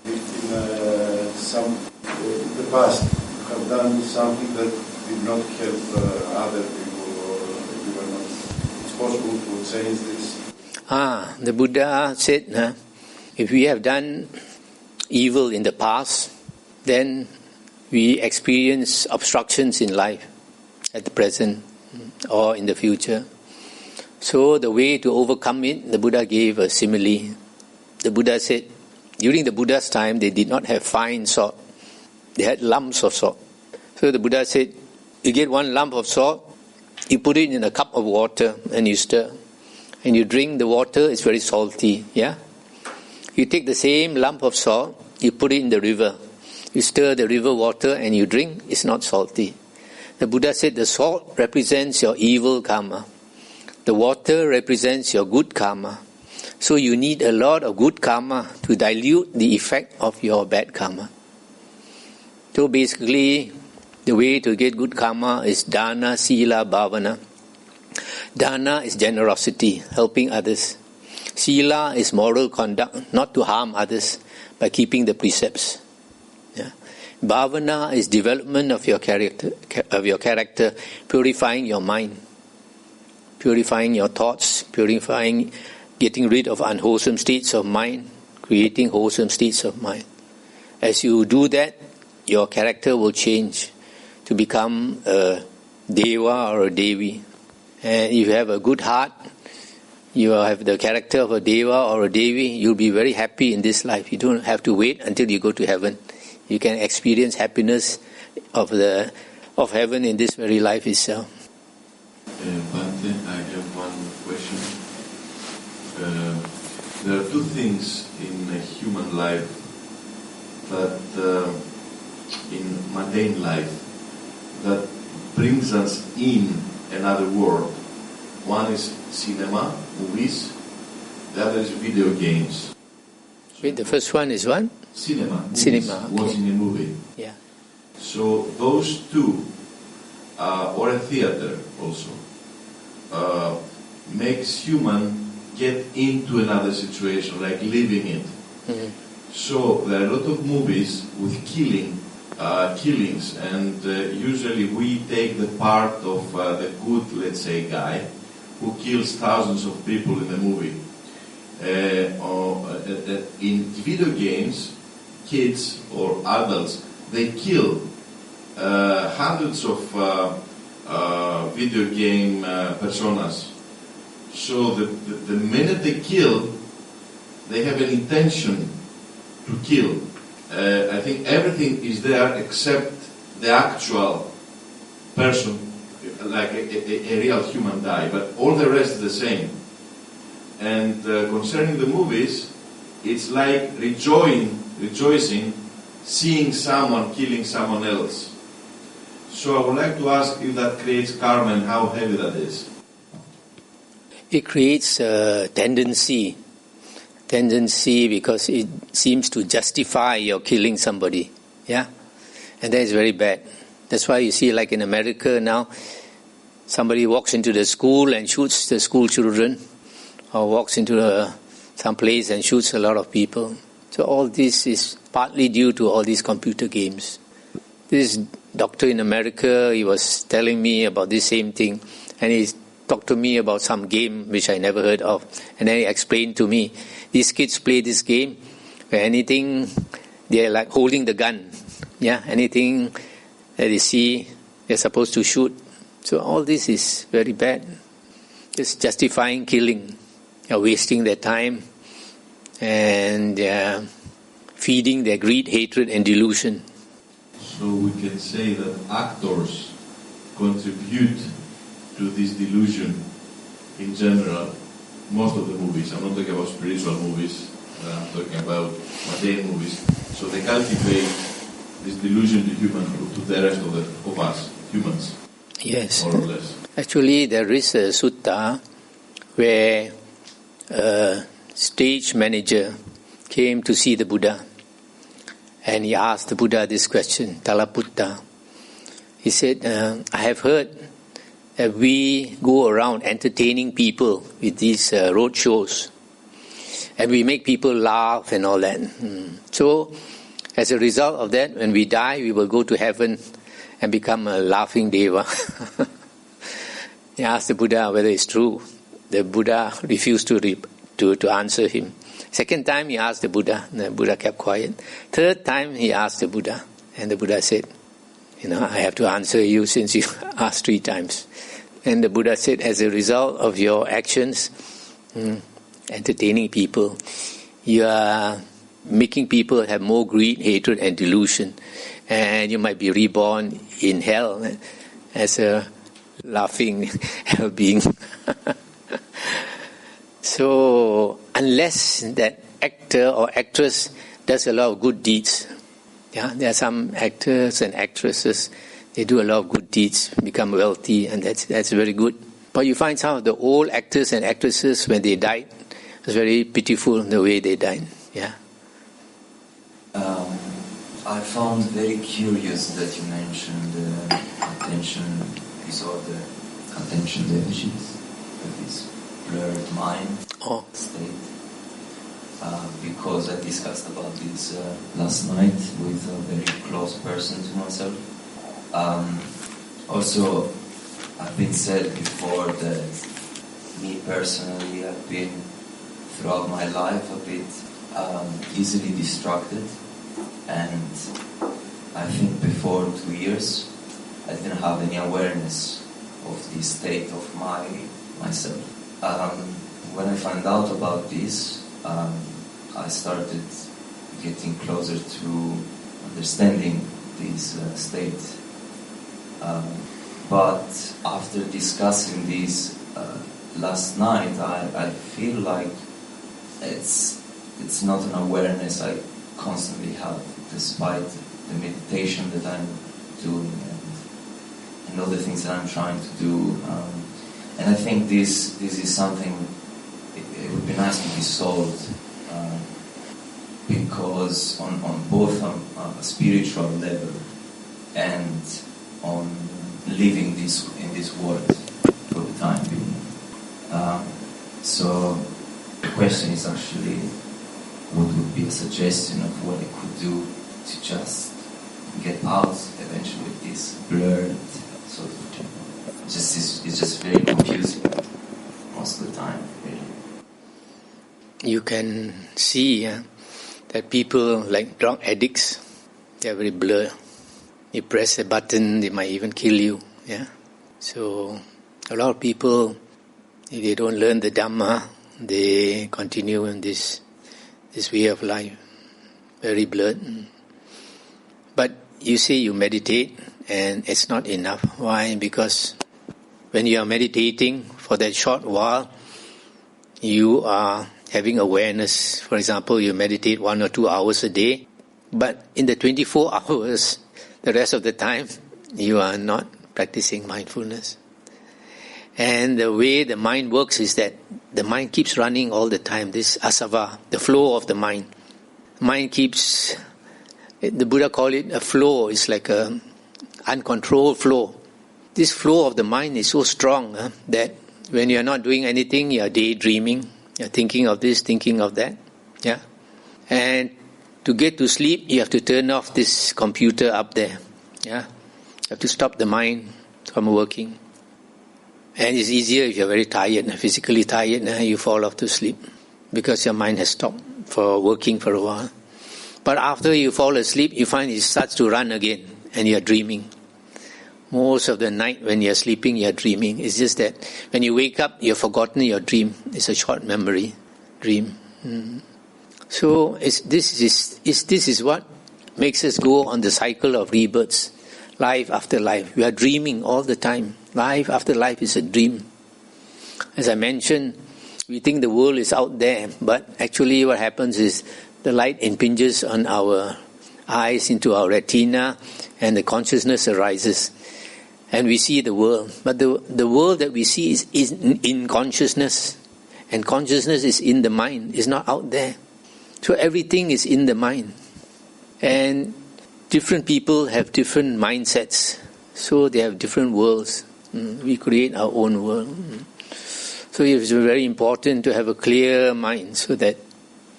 If in the past you have done something that did not help other people, or you were not, it's possible to change this? The Buddha said, if we have done evil in the past, then we experience obstructions in life at the present or in the future. So the way to overcome it, the Buddha gave a simile. The Buddha said, during the Buddha's time, they did not have fine salt. They had lumps of salt. So the Buddha said, you get 1 lump of salt, you put it in a cup of water and you stir. And you drink the water, it's very salty. Yeah. You take the same lump of salt, you put it in the river. You stir the river water and you drink, it's not salty. The Buddha said the salt represents your evil karma. The water represents your good karma. So you need a lot of good karma to dilute the effect of your bad karma. So basically, the way to get good karma is dana, sila, bhavana. Dana is generosity, helping others. Sila is moral conduct, not to harm others by keeping the precepts. Yeah. Bhavana is development of your character, purifying your mind, purifying your thoughts, getting rid of unwholesome states of mind, creating wholesome states of mind. As you do that, your character will change to become a deva or a devi. And if you have a good heart, you have the character of a deva or a devi, you'll be very happy in this life. You don't have to wait until you go to heaven. You can experience happiness of heaven in this very life itself. Bante, I have one question. There are two things in a human life that, in mundane life, that brings us in another world. One is cinema, movies. The other is video games. Wait, the first one is what? Cinema. Cinema. Okay. Watching a movie. Yeah. So those two, or a theater also, makes human get into another situation, like living it. Mm-hmm. So there are a lot of movies with killings, and usually we take the part of the good, let's say, guy who kills thousands of people in the movie. In video games, kids or adults, they kill hundreds of video game personas. So the minute they kill, they have an intention to kill. I think everything is there except the actual person, like a real human die, but all the rest is the same. And concerning the movies, it's like rejoicing, seeing someone killing someone else. So I would like to ask if that creates karma and how heavy that is. It creates a tendency because it seems to justify your killing somebody, yeah, and that is very bad. That's why you see, like in America now, somebody walks into the school and shoots the school children, or walks into some place and shoots a lot of people. So all this is partly due to all these computer games. This doctor in America, he was telling me about this same thing, and he talked to me about some game which I never heard of, and then he explained to me, these kids play this game where anything, they're like holding the gun, yeah, anything that they see, they're supposed to shoot. So all this is very bad. It's justifying killing. They're wasting their time, and they're feeding their greed, hatred, and delusion. So we can say that actors contribute to this delusion in general. Most of the movies, I'm not talking about spiritual movies, I'm talking about mundane movies. So they cultivate this delusion to the rest of us, humans. Yes. More or less. Actually, there is a sutta where a stage manager came to see the Buddha, and he asked the Buddha this question, Talaputta. He said, I have heard that we go around entertaining people with these road shows, and we make people laugh and all that. So, as a result of that, when we die, we will go to heaven and become a laughing deva. He asked the Buddha whether it's true. The Buddha refused to answer him. Second time he asked the Buddha kept quiet. Third time he asked the Buddha, and the Buddha said, I have to answer you since you asked 3 times. And the Buddha said, as a result of your actions, entertaining people, you are making people have more greed, hatred, and delusion. And you might be reborn in hell as a laughing hell being. So, unless that actor or actress does a lot of good deeds, yeah, there are some actors and actresses, they do a lot of good deeds, become wealthy, and that's very good. But you find some of the old actors and actresses, when they died, it was very pitiful the way they died. Yeah. I found very curious that you mentioned attention disorder, attention deficit, that is blurred mind state. Because I discussed about this last night with a very close person to myself. Also, I've been said before that me personally, I've been throughout my life a bit easily distracted, and I think before 2 years I didn't have any awareness of the state of myself. When I found out about this, I started getting closer to understanding this state. But after discussing this last night, I feel like it's not an awareness I constantly have, despite the meditation that I'm doing and all the things that I'm trying to do. And I think this is something, it would be nice to be solved, because on both a spiritual level and on living in this world for the time being. So the question is actually, what would be a suggestion of what I could do to just get out eventually of this blurred sort of thing. It's just very confusing most of the time, really. You can see that people like drug addicts, they're very blurred. You press a button, they might even kill you. Yeah. So a lot of people, if they don't learn the Dhamma, they continue in this way of life, very blurred. But you say you meditate, and it's not enough. Why? Because when you are meditating for that short while, you are having awareness. For example, you meditate 1 or 2 hours a day, but in the 24 hours, the rest of the time, you are not practicing mindfulness. And the way the mind works is that the mind keeps running all the time, this asava, the flow of the mind. Mind keeps, the Buddha called it a flow, it's like a uncontrolled flow. This flow of the mind is so strong that when you are not doing anything, you are daydreaming, you are thinking of this, thinking of that. Yeah. And to get to sleep, you have to turn off this computer up there. Yeah. You have to stop the mind from working. And it's easier if you're very tired, physically tired, you fall off to sleep because your mind has stopped for working for a while. But after you fall asleep, you find it starts to run again and you're dreaming. Most of the night when you're sleeping, you're dreaming. It's just that when you wake up, you've forgotten your dream. It's a short memory dream. So this is what makes us go on the cycle of rebirths, life after life. We are dreaming all the time. Life after life is a dream. As I mentioned, we think the world is out there, but actually what happens is the light impinges on our eyes into our retina and the consciousness arises and we see the world. But the world that we see is in consciousness, and consciousness is in the mind, is not out there. So everything is in the mind. And different people have different mindsets, so they have different worlds. We create our own world. So it's very important to have a clear mind so that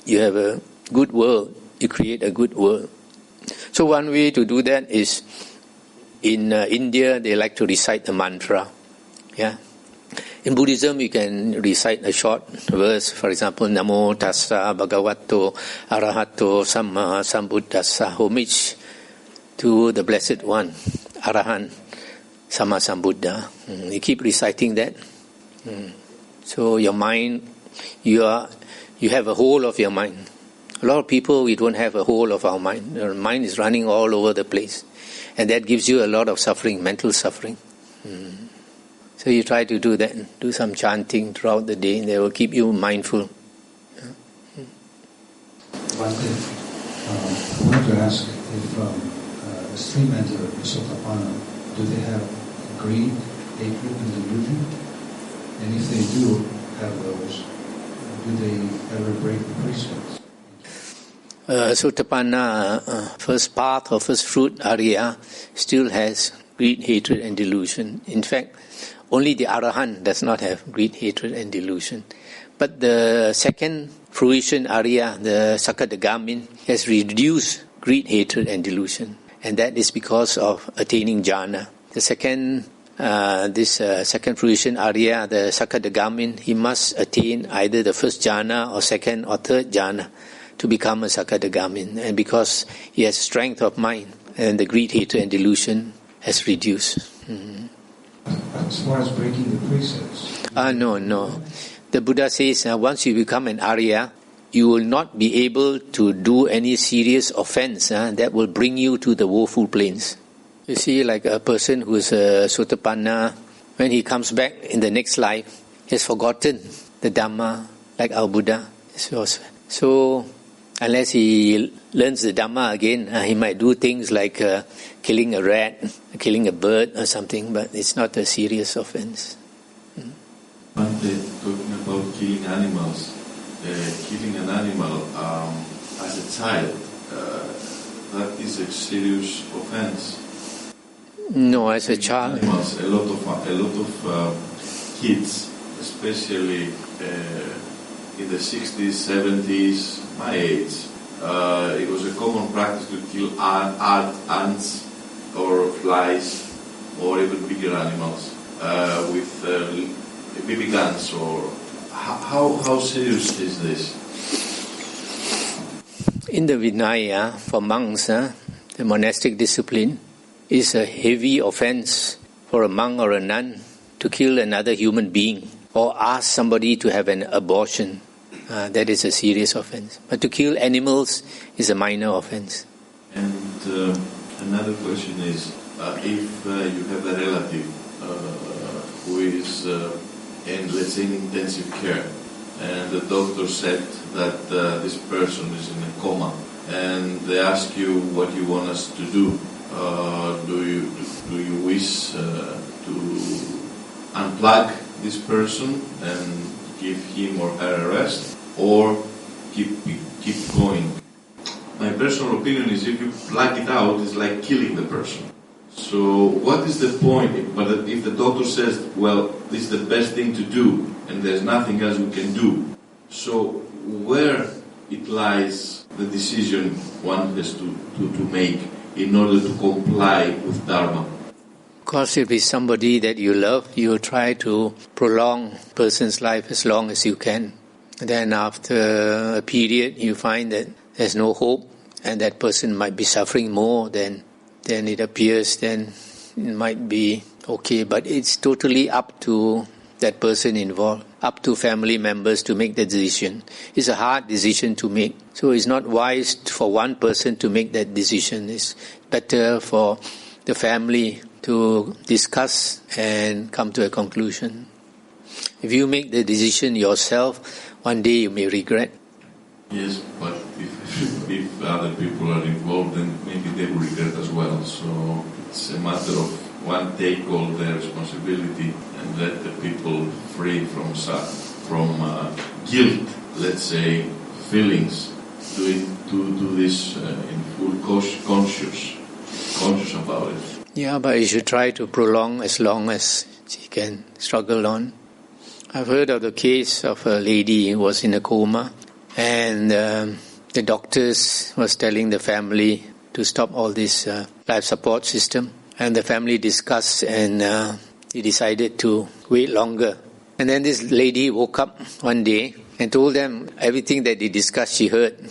you have a good world, you create a good world. So one way to do that is, in India, they like to recite the mantra. Yeah. In Buddhism, you can recite a short verse, for example, Namo Tassa Bhagavato Arahato Samma Sambuddhassa, homage to the Blessed One, Arahant Samma Sambuddha. You keep reciting that. So your mind, you have a whole of your mind. A lot of people, we don't have a whole of our mind. Our mind is running all over the place. And that gives you a lot of suffering, mental suffering. So you try to do that, do some chanting throughout the day, they will keep you mindful. One thing, I wanted to ask if a stream enter Sotapanna, do they have greed, hatred, and delusion? And if they do have those, do they ever break the precepts? Sotapanna, first path or first fruit, Arya, still has greed, hatred and delusion. In fact, only the Arahant does not have greed, hatred and delusion. But the second fruition, Arya, the Sakadagamin, has reduced greed, hatred and delusion. And that is because of attaining jhana. The second, second fruition, Arya, the Sakadagamin, he must attain either the first jhana or second or third jhana to become a Sakadagamin. And because he has strength of mind, and the greed, hatred and delusion has reduced. As far as breaking the precepts? No. The Buddha says once you become an Arya, you will not be able to do any serious offense that will bring you to the woeful plains. You see, like a person who's a Sotapanna, when he comes back in the next life, he has forgotten the Dhamma, like our Buddha. So unless he learns the Dhamma again, he might do things like killing a rat, killing a bird or something, but it's not a serious offense. But talking about killing animals, killing an animal as a child, that is a serious offense. No, as a child. Animals, a lot of kids, especially in the 60s, 70s, my age, it was a common practice to kill ants or flies or even bigger animals with BB guns. Or how serious is this? In the Vinaya, for monks, the monastic discipline, is a heavy offense for a monk or a nun to kill another human being or ask somebody to have an abortion. That is a serious offense. But to kill animals is a minor offense. And another question is, if you have a relative who is in, let's say, in intensive care, and the doctor said that this person is in a coma, and they ask you what you want us to do, do you wish to unplug this person and give him or her a rest, or keep going? My personal opinion is, if you plug it out, it's like killing the person. So what is the point? But if the doctor says, well, this is the best thing to do and there's nothing else we can do, so where it lies the decision one has to make in order to comply with Dharma? Because if it's somebody that you love, you try to prolong a person's life as long as you can. Then after a period, you find that there's no hope and that person might be suffering more than it appears, then it might be okay. But it's totally up to that person involved, up to family members to make the decision. It's a hard decision to make. So it's not wise for one person to make that decision. It's better for the family to discuss and come to a conclusion. If you make the decision yourself, one day you may regret. Yes, but if other people are involved, then maybe they will regret as well. So it's a matter of one, take all their responsibility and let the people free from guilt, let's say, feelings, to do this in full conscious about it. Yeah, but you should try to prolong as long as she can struggle on. I've heard of the case of a lady who was in a coma, and the doctors was telling the family to stop all this life support system. And the family discussed, and they decided to wait longer. And then this lady woke up one day and told them everything that they discussed, she heard.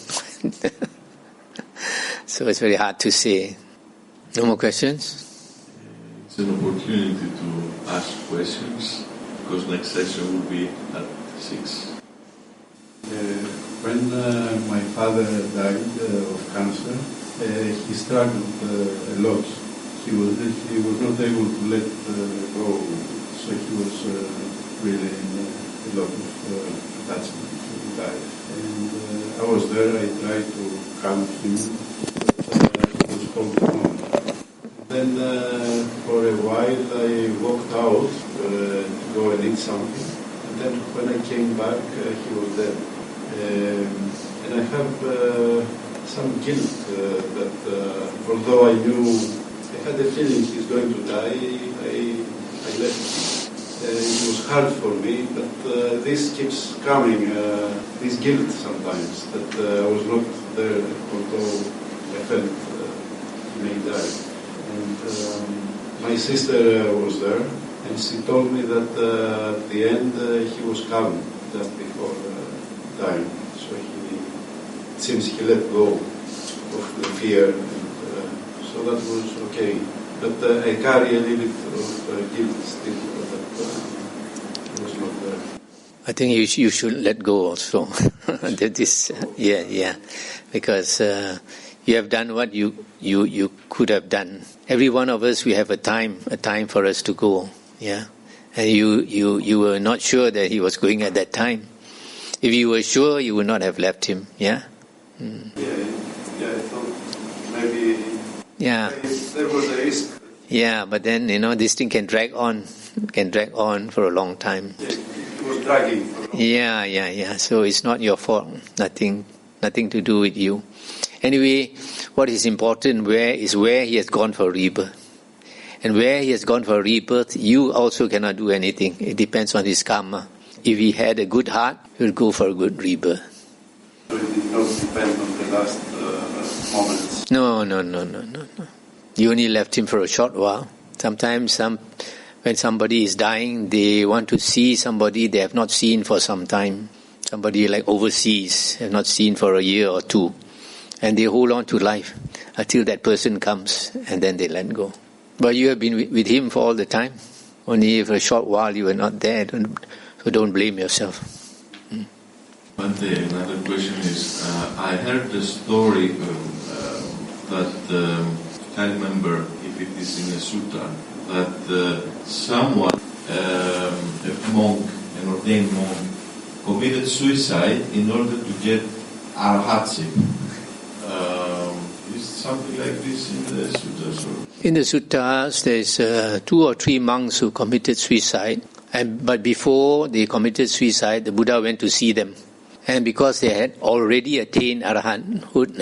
So it's very hard to say. No more questions? It's an opportunity to ask questions, because next session will be at 6. When my father died of cancer, he struggled a lot. He was not able to let go, so he was really in a lot of attachment to life. And I was there. I tried to calm him, but he was holding on. Then for a while I walked out to go and eat something. And then when I came back, he was dead. And I have some guilt that although I knew, I had a feeling he's going to die, I left him. It was hard for me, but this keeps coming, this guilt sometimes, that I was not there, although I felt he may die. And my sister was there, and she told me that at the end he was calm just before dying. So it seems he let go of the fear, and so that was okay. But I carry a little bit of guilt still that was not there. I think you should let go also. That is, yeah, because You have done what you could have done. Every one of us, we have a time for us to go. Yeah, and you were not sure that he was going at that time. If you were sure, you would not have left him. Yeah. Yeah, I thought maybe. Yeah. There was a risk. Yeah, but then this thing can drag on for a long time. Yeah, it was dragging. Yeah. So it's not your fault. Nothing to do with you. Anyway, what is important where he has gone for rebirth. And where he has gone for rebirth, you also cannot do anything. It depends on his karma. If he had a good heart, he will go for a good rebirth. So it did not depend on the last moments. No. You only left him for a short while. Sometimes when somebody is dying, they want to see somebody they have not seen for some time. Somebody like overseas, have not seen for a year or two. And they hold on to life until that person comes, and then they let go. But you have been with him for all the time. Only for a short while you were not there, so don't blame yourself. Another question is, I heard the story that, I remember if it is in a sutta, that someone, a monk, an ordained monk, committed suicide in order to get arhatship. Is something like this in the suttas? Or? In the suttas, there's 2 or 3 monks who committed suicide. But before they committed suicide, the Buddha went to see them. And because they had already attained arahanthood,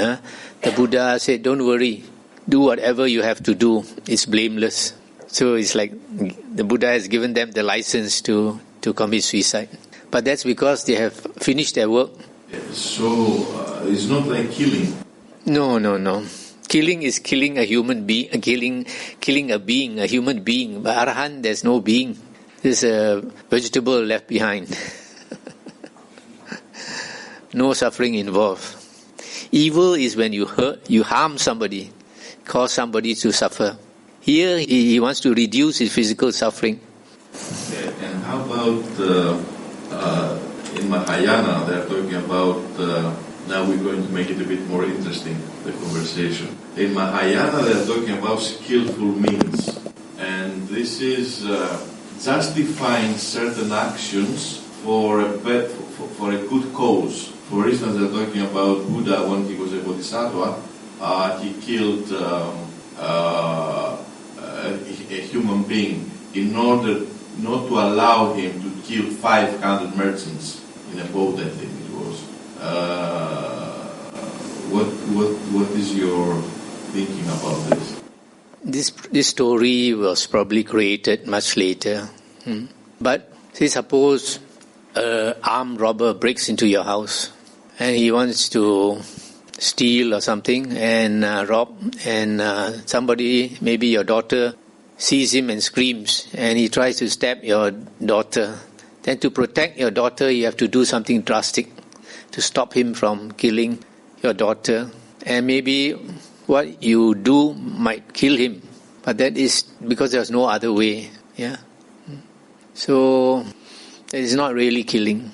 the Buddha said, don't worry, do whatever you have to do. It's blameless. So it's like the Buddha has given them the license to commit suicide. But that's because they have finished their work. So it's not like killing. No. Killing is killing a human being, killing a being, a human being. But Arahant, there's no being. There's a vegetable left behind. No suffering involved. Evil is when you harm somebody, cause somebody to suffer. Here, he wants to reduce his physical suffering. Okay. And how about in Mahayana, they're talking about, now we're going to make it a bit more interesting, the conversation. In Mahayana, they're talking about skillful means. And this is justifying certain actions for a good cause. For instance, they're talking about Buddha when he was a bodhisattva. He killed a human being in order not to allow him to kill 500 merchants in a boat, I think it was. What is your thinking about this? This story was probably created much later. But say suppose an armed robber breaks into your house and he wants to steal or something and rob, and somebody, maybe your daughter, sees him and screams and he tries to stab your daughter. Then to protect your daughter, you have to do something drastic to stop him from killing your daughter. And maybe what you do might kill him, but that is because there's no other way. Yeah. So it is not really killing,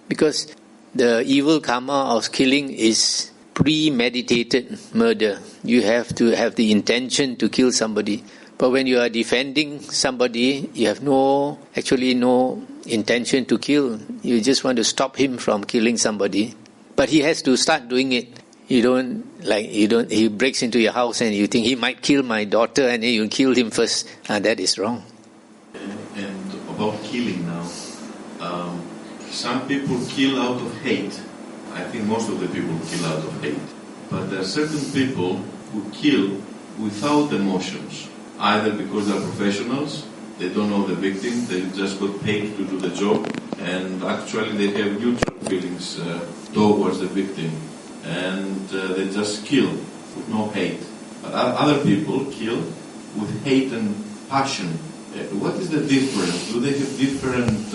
because the evil karma of killing is premeditated murder. You have to have the intention to kill somebody. But when you are defending somebody, you have no intention to kill. You just want to stop him from killing somebody. But he has to start doing it. He breaks into your house and you think he might kill my daughter and then you kill him first. That is wrong. And about killing now, some people kill out of hate. I think most of the people kill out of hate. But there are certain people who kill without emotions, either because they're professionals, they don't know the victim, they just got paid to do the job, and actually they have neutral feelings towards the victim, and they just kill with no hate. But other people kill with hate and passion. What is the difference? Do they have different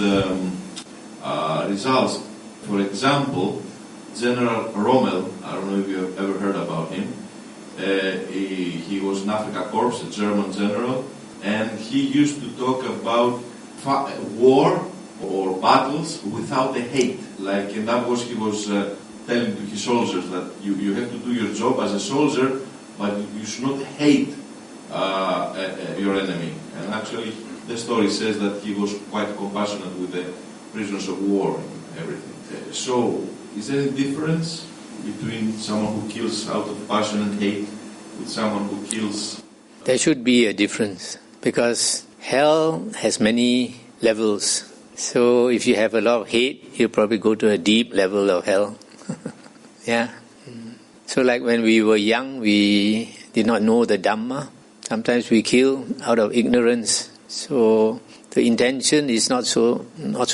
results? For example, General Rommel, I don't know if you have ever heard about him. He was in Afrika Korps, a German general, and he used to talk about war or battles without the hate. Like in that was he was telling to his soldiers that you have to do your job as a soldier, but you should not hate your enemy. And actually, the story says that he was quite compassionate with the prisoners of war and everything. So, is there any difference between someone who kills out of passion and hate with someone who kills? There should be a difference, because hell has many levels. So if you have a lot of hate, you'll probably go to a deep level of hell. Yeah. So like when we were young, we did not know the Dhamma. Sometimes we kill out of ignorance. So the intention is not so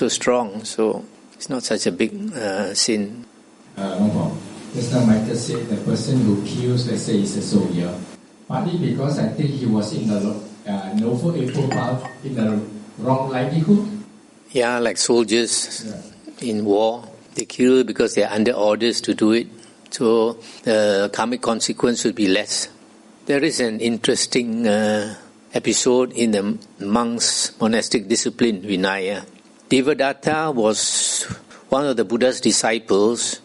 strong. So it's not such a big sin. No problem. Just now Michael said the person who kills, let's say, is a soldier. Partly because I think he was in the noble able path, in the wrong livelihood. Yeah, like soldiers in war, they kill because they are under orders to do it. So the karmic consequence will be less. There is an interesting episode in the monks' monastic discipline, Vinaya. Devadatta was one of the Buddha's disciples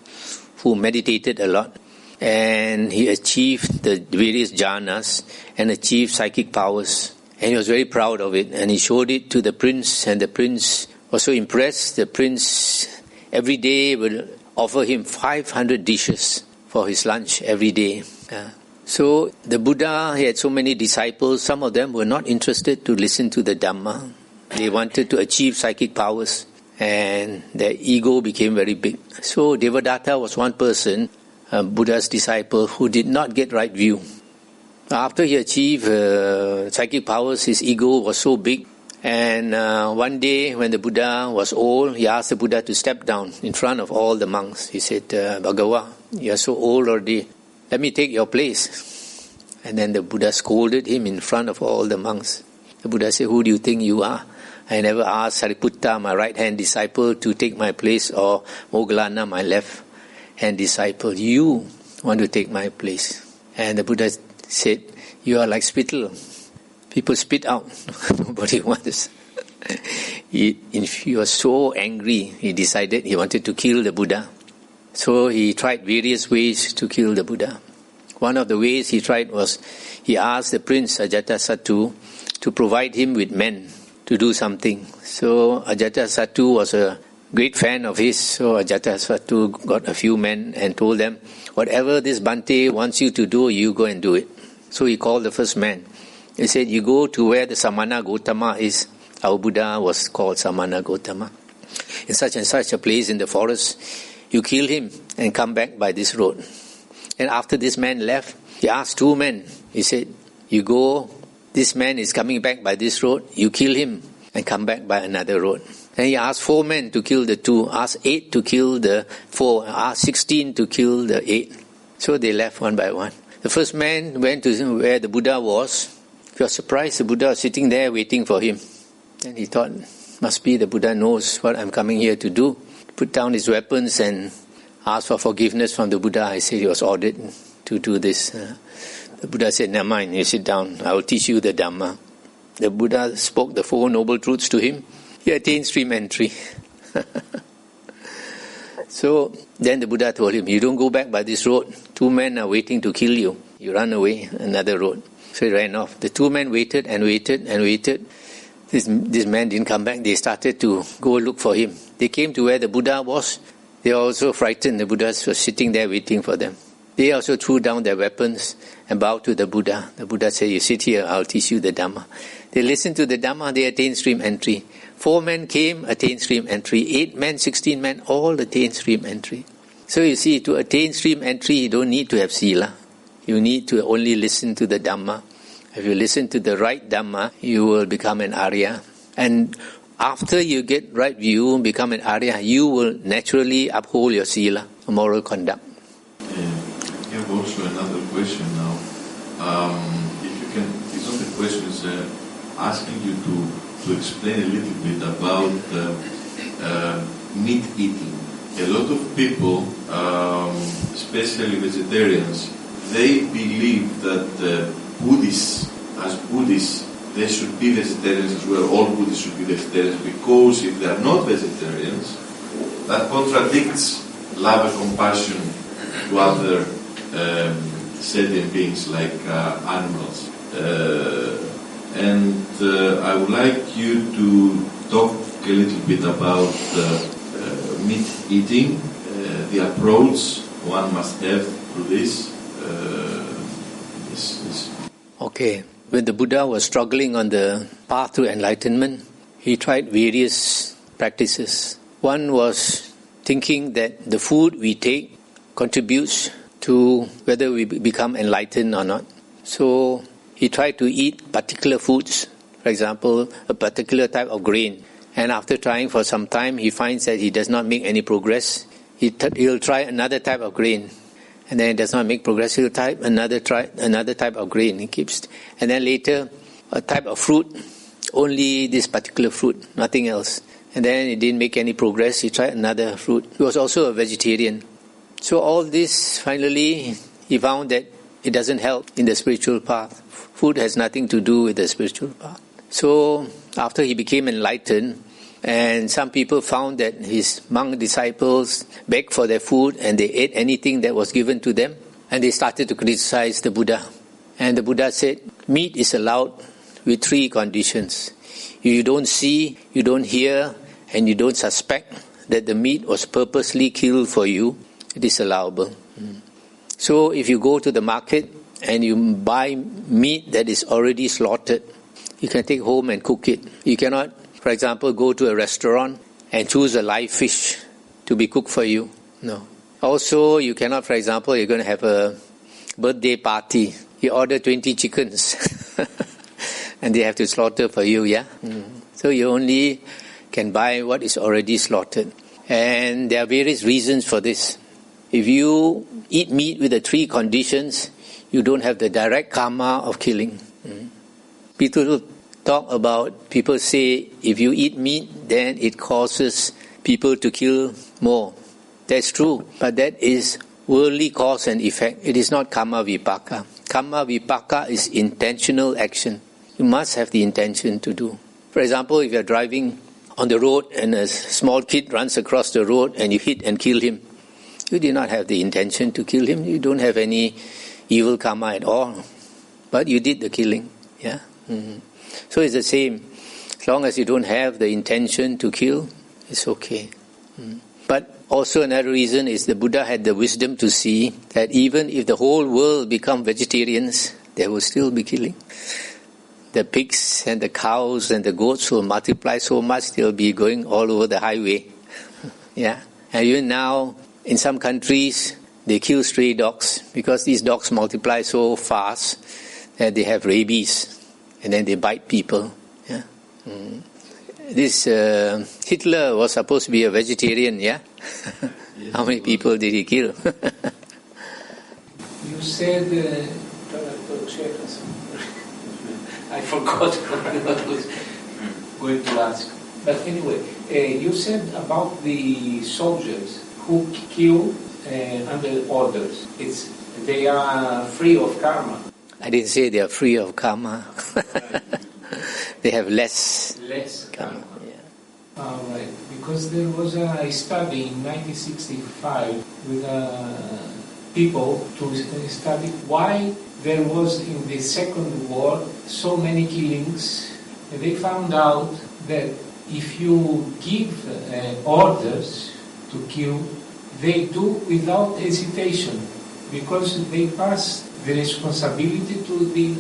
who meditated a lot. And he achieved the various jhanas and achieved psychic powers. And he was very proud of it. And he showed it to the prince, and the prince was so impressed. The prince every day would offer him 500 dishes for his lunch every day. So the Buddha, he had so many disciples. Some of them were not interested to listen to the Dhamma. They wanted to achieve psychic powers. And their ego became very big. So Devadatta was one person, a Buddha's disciple, who did not get right view. After he achieved psychic powers, his ego was so big. And one day when the Buddha was old, he asked the Buddha to step down in front of all the monks. He said, Bhagawa, you are so old already. Let me take your place. And then the Buddha scolded him in front of all the monks. The Buddha said, who do you think you are? I never asked Sariputta, my right-hand disciple, to take my place, or Moggallana, my left-hand disciple. You want to take my place. And the Buddha said, you are like spittle. People spit out. Nobody wants. He was so angry, he decided he wanted to kill the Buddha. So he tried various ways to kill the Buddha. One of the ways he tried was, he asked the prince Ajatasattu to provide him with men to do something. So Ajatasattu was a great fan of his. So Ajatasattu got a few men and told them, whatever this Bhante wants you to do, you go and do it. So he called the first man. He said, you go to where the Samana Gautama is. Our Buddha was called Samana Gautama. In such and such a place in the forest, you kill him and come back by this road. And after this man left, he asked two men. He said, you go, this man is coming back by this road, you kill him and come back by another road. And he asked 4 men to kill the 2, asked 8 to kill the 4, asked 16 to kill the 8. So they left one by one. The first man went to where the Buddha was. He was surprised the Buddha was sitting there waiting for him. And he thought, must be the Buddha knows what I'm coming here to do. Put down his weapons and asked for forgiveness from the Buddha. I said he was ordered to do this. The Buddha said, never mind, you sit down, I will teach you the Dhamma. The Buddha spoke the 4 noble truths to him. He attained stream entry. So then the Buddha told him, you don't go back by this road. 2 men are waiting to kill you. You run away another road. So he ran off. The 2 men waited and waited and waited. This man didn't come back. They started to go look for him. They came to where the Buddha was. They were also frightened. The Buddha was sitting there waiting for them. They also threw down their weapons and bowed to the Buddha. The Buddha said, you sit here, I'll teach you the Dhamma. They listened to the Dhamma, they attained stream entry. 4 men came, attained stream entry. 8 men, 16 men, all attained stream entry. So you see, to attain stream entry, you don't need to have sila. You need to only listen to the Dhamma. If you listen to the right Dhamma, you will become an Arya. And after you get right view, become an Arya, you will naturally uphold your sila, moral conduct. I have also another question now. If you can, it's not a question, it's asking you to explain a little bit about meat eating. A lot of people, especially vegetarians, they believe that Buddhists, as Buddhists, they should be vegetarians as well. All Buddhists should be vegetarians, because if they are not vegetarians, that contradicts love and compassion to other sentient beings like animals. And I would like you to talk a little bit about meat eating, the approach one must have to this. Okay, when the Buddha was struggling on the path to enlightenment, he tried various practices. One was thinking that the food we take contributes to whether we become enlightened or not. So he tried to eat particular foods, for example, a particular type of grain. And after trying for some time, he finds that he does not make any progress. He'll try another type of grain, and then it does not make progress. He'll try another type of grain. He keeps, and then later a type of fruit, only this particular fruit, nothing else. And then it didn't make any progress. He tried another fruit. He was also a vegetarian. So all this, finally, he found that it doesn't help in the spiritual path. Food has nothing to do with the spiritual path. So after he became enlightened, and some people found that his monk disciples begged for their food and they ate anything that was given to them, and they started to criticize the Buddha. And the Buddha said, meat is allowed with 3 conditions. If you don't see, you don't hear, and you don't suspect that the meat was purposely killed for you, it is allowable. So if you go to the market and you buy meat that is already slaughtered, you can take home and cook it. You cannot, for example, go to a restaurant and choose a live fish to be cooked for you. No. Also, you cannot, for example, you're going to have a birthday party. You order 20 chickens and they have to slaughter for you, yeah? So you only can buy what is already slaughtered. And there are various reasons for this. If you eat meat with the 3 conditions, you don't have the direct karma of killing. People say if you eat meat, then it causes people to kill more. That's true, but that is worldly cause and effect. It is not karma vipaka. Karma vipaka is intentional action. You must have the intention to do. For example, if you are driving on the road and a small kid runs across the road and you hit and kill him, you did not have the intention to kill him. You don't have any evil karma at all. But you did the killing. Yeah. So it's the same. As long as you don't have the intention to kill, it's okay. But also another reason is the Buddha had the wisdom to see that even if the whole world become vegetarians, there will still be killing. The pigs and the cows and the goats will multiply so much, they'll be going all over the highway. Yeah. And even now, in some countries, they kill stray dogs because these dogs multiply so fast that they have rabies. And then they bite people. Yeah. This Hitler was supposed to be a vegetarian, yeah? Yes. How many people did he kill? You said, I forgot what I was going to ask. But anyway, you said about the soldiers who kill under orders. They are free of karma. I didn't say they are free of karma. They have less karma. Yeah. All right. Because there was a study in 1965 with people to study why there was in the Second War so many killings. And they found out that if you give orders to kill, they do without hesitation because they pass the responsibility to the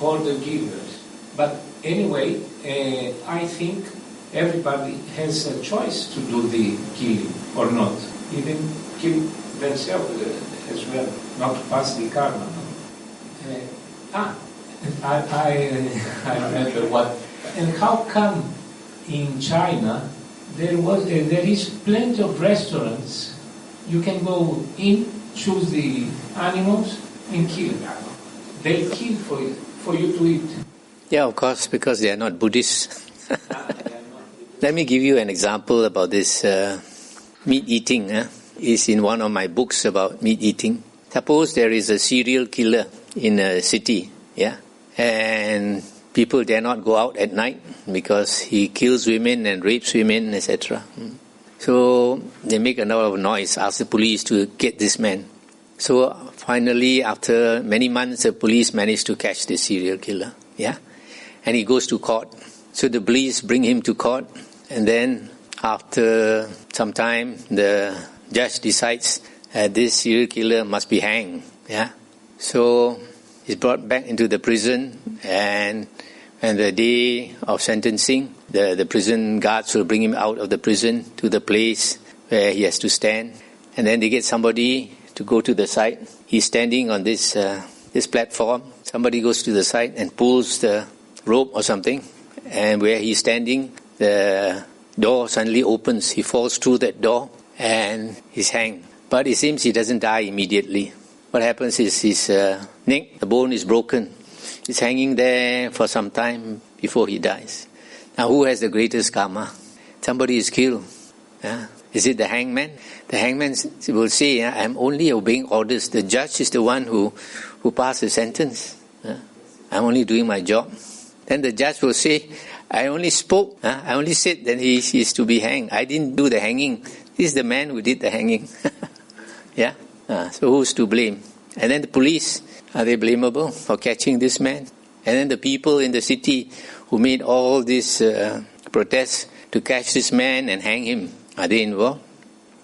order givers. But anyway, I think everybody has a choice to do the killing or not. Even kill themselves as well, not to pass the karma. I remember what. And how come in China there is plenty of restaurants? You can go in, choose the animals, and kill. They kill for you to eat. Yeah, of course, because they are not Buddhists. Let me give you an example about this meat eating. It's in one of my books about meat eating. Suppose there is a serial killer in a city, yeah, and people dare not go out at night because he kills women and rapes women, etc. So they make a lot of noise, ask the police to get this man. So finally, after many months, the police managed to catch the serial killer. Yeah, and he goes to court. So the police bring him to court, and then after some time, the judge decides this serial killer must be hanged. Yeah, so he's brought back into the prison, and the day of sentencing, the prison guards will bring him out of the prison to the place where he has to stand, and then they get somebody to go to the side. He's standing on this platform. Somebody goes to the side and pulls the rope or something, and where he's standing, the door suddenly opens. He falls through that door and he's hanged. But it seems he doesn't die immediately. What happens is his neck, the bone is broken. He's hanging there for some time before he dies. Now, who has the greatest karma? Somebody is killed. Yeah? Is it the hangman? The hangman will say, I'm only obeying orders. The judge is the one who passed the sentence. I'm only doing my job. Then the judge will say, I only spoke. I only said that he is to be hanged. I didn't do the hanging. This is the man who did the hanging. Yeah. So who's to blame? And then the police, are they blamable for catching this man? And then the people in the city who made all these protests to catch this man and hang him, are they involved?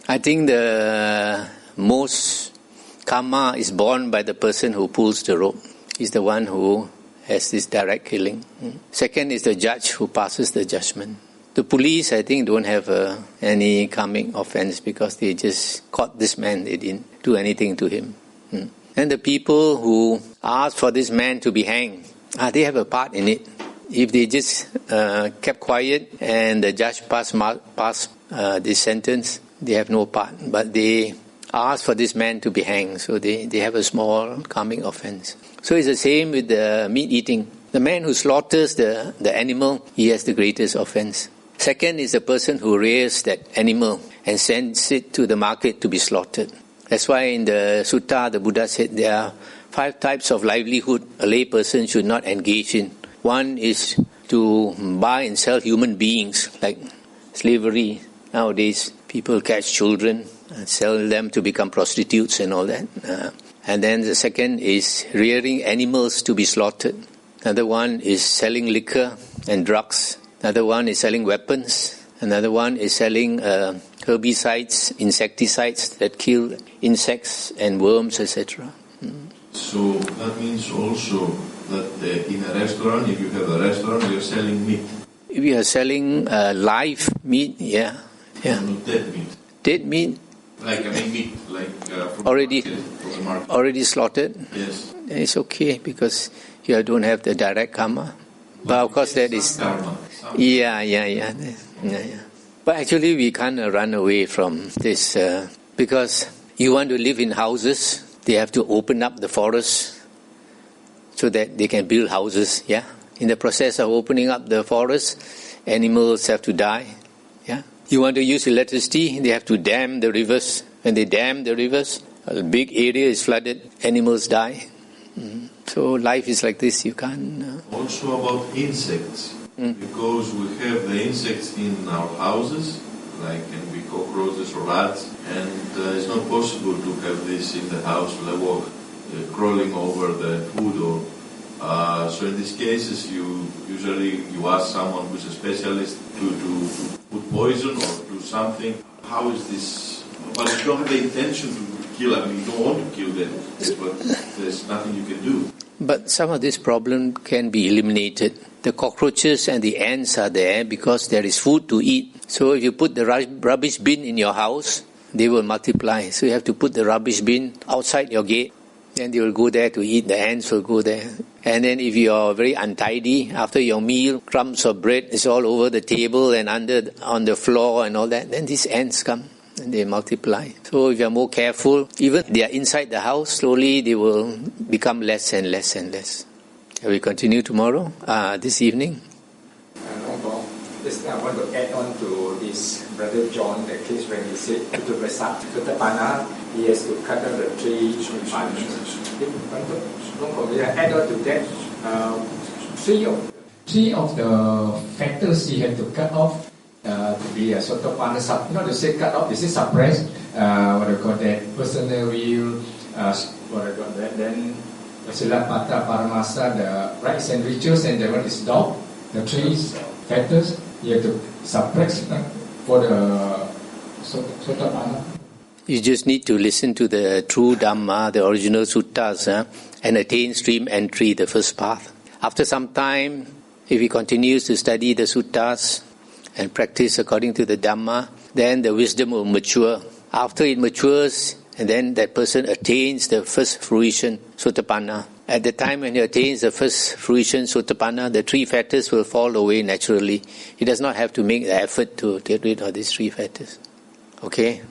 I think the most karma is borne by the person who pulls the rope. He's the one who has this direct killing. Second is the judge who passes the judgment. The police, I think, don't have any karmic offense because they just caught this man. They didn't do anything to him. And the people who asked for this man to be hanged, they have a part in it. If they just kept quiet and the judge passed this sentence, they have no part. But they asked for this man to be hanged, so they have a small karmic offense. So it's the same with the meat eating. The man who slaughters the animal, he has the greatest offense. Second is the person who rears that animal and sends it to the market to be slaughtered. That's why in the Sutta, the Buddha said there are 5 types of livelihood a lay person should not engage in. One is to buy and sell human beings, like slavery. Nowadays, people catch children and sell them to become prostitutes and all that. And then the second is rearing animals to be slaughtered. Another one is selling liquor and drugs. Another one is selling weapons. Another one is selling herbicides, insecticides that kill insects and worms, etc. So that means also that in a restaurant, if you have a restaurant, you're selling meat. If you are selling live meat, yeah. Not dead meat. Dead meat? Like, meat, like from already, the market. Already slaughtered? Yes. It's okay because you don't have the direct karma. But of course that is... karma. Yeah. But actually we can't run away from this because you want to live in houses, they have to open up the forest so that they can build houses, yeah. In the process of opening up the forest, animals have to die, yeah. You want to use electricity, they have to dam the rivers. When they dam the rivers, a big area is flooded, animals die. So life is like this, you can't... Also about insects, because we have the insects in our houses, like can be cockroaches or rats, and it's not possible to have this in the house, like crawling over the food. Or so in these cases, you ask someone who's a specialist to put poison or do something. How is this? But you don't have the intention to kill. You don't want to kill them, but there's nothing you can do. But some of this problem can be eliminated. The cockroaches and the ants are there because there is food to eat. So if you put the rubbish bin in your house, they will multiply. So you have to put the rubbish bin outside your gate. Then they will go there to eat. The ants will go there. And then if you are very untidy, after your meal, crumbs of bread is all over the table and on the floor and all that, then these ants come and they multiply. So if you are more careful, even they are inside the house, slowly they will become less and less and less. Shall we continue tomorrow, this evening? Just I want to add on to this Brother John, the case when he said to Prasad, Kutapana, he has to cut down the tree branches. Add on to that, three of the factors he had to cut off to be a sotapanna, not to say cut off, this is suppressed, what I call that, personal will, what I call that, then Silappata Paramasa, the rights and rituals, and the one is dog, the trees, fetters, you have to suppress for the sotapanna. You just need to listen to the true Dhamma, the original suttas, and attain stream entry, the first path. After some time, if he continues to study the suttas and practice according to the Dhamma, then the wisdom will mature. After it matures, and then that person attains the first fruition, sotapanna. At the time when he attains the first fruition, sotapanna, the three fetters will fall away naturally. He does not have to make the effort to get rid of these three fetters. Okay?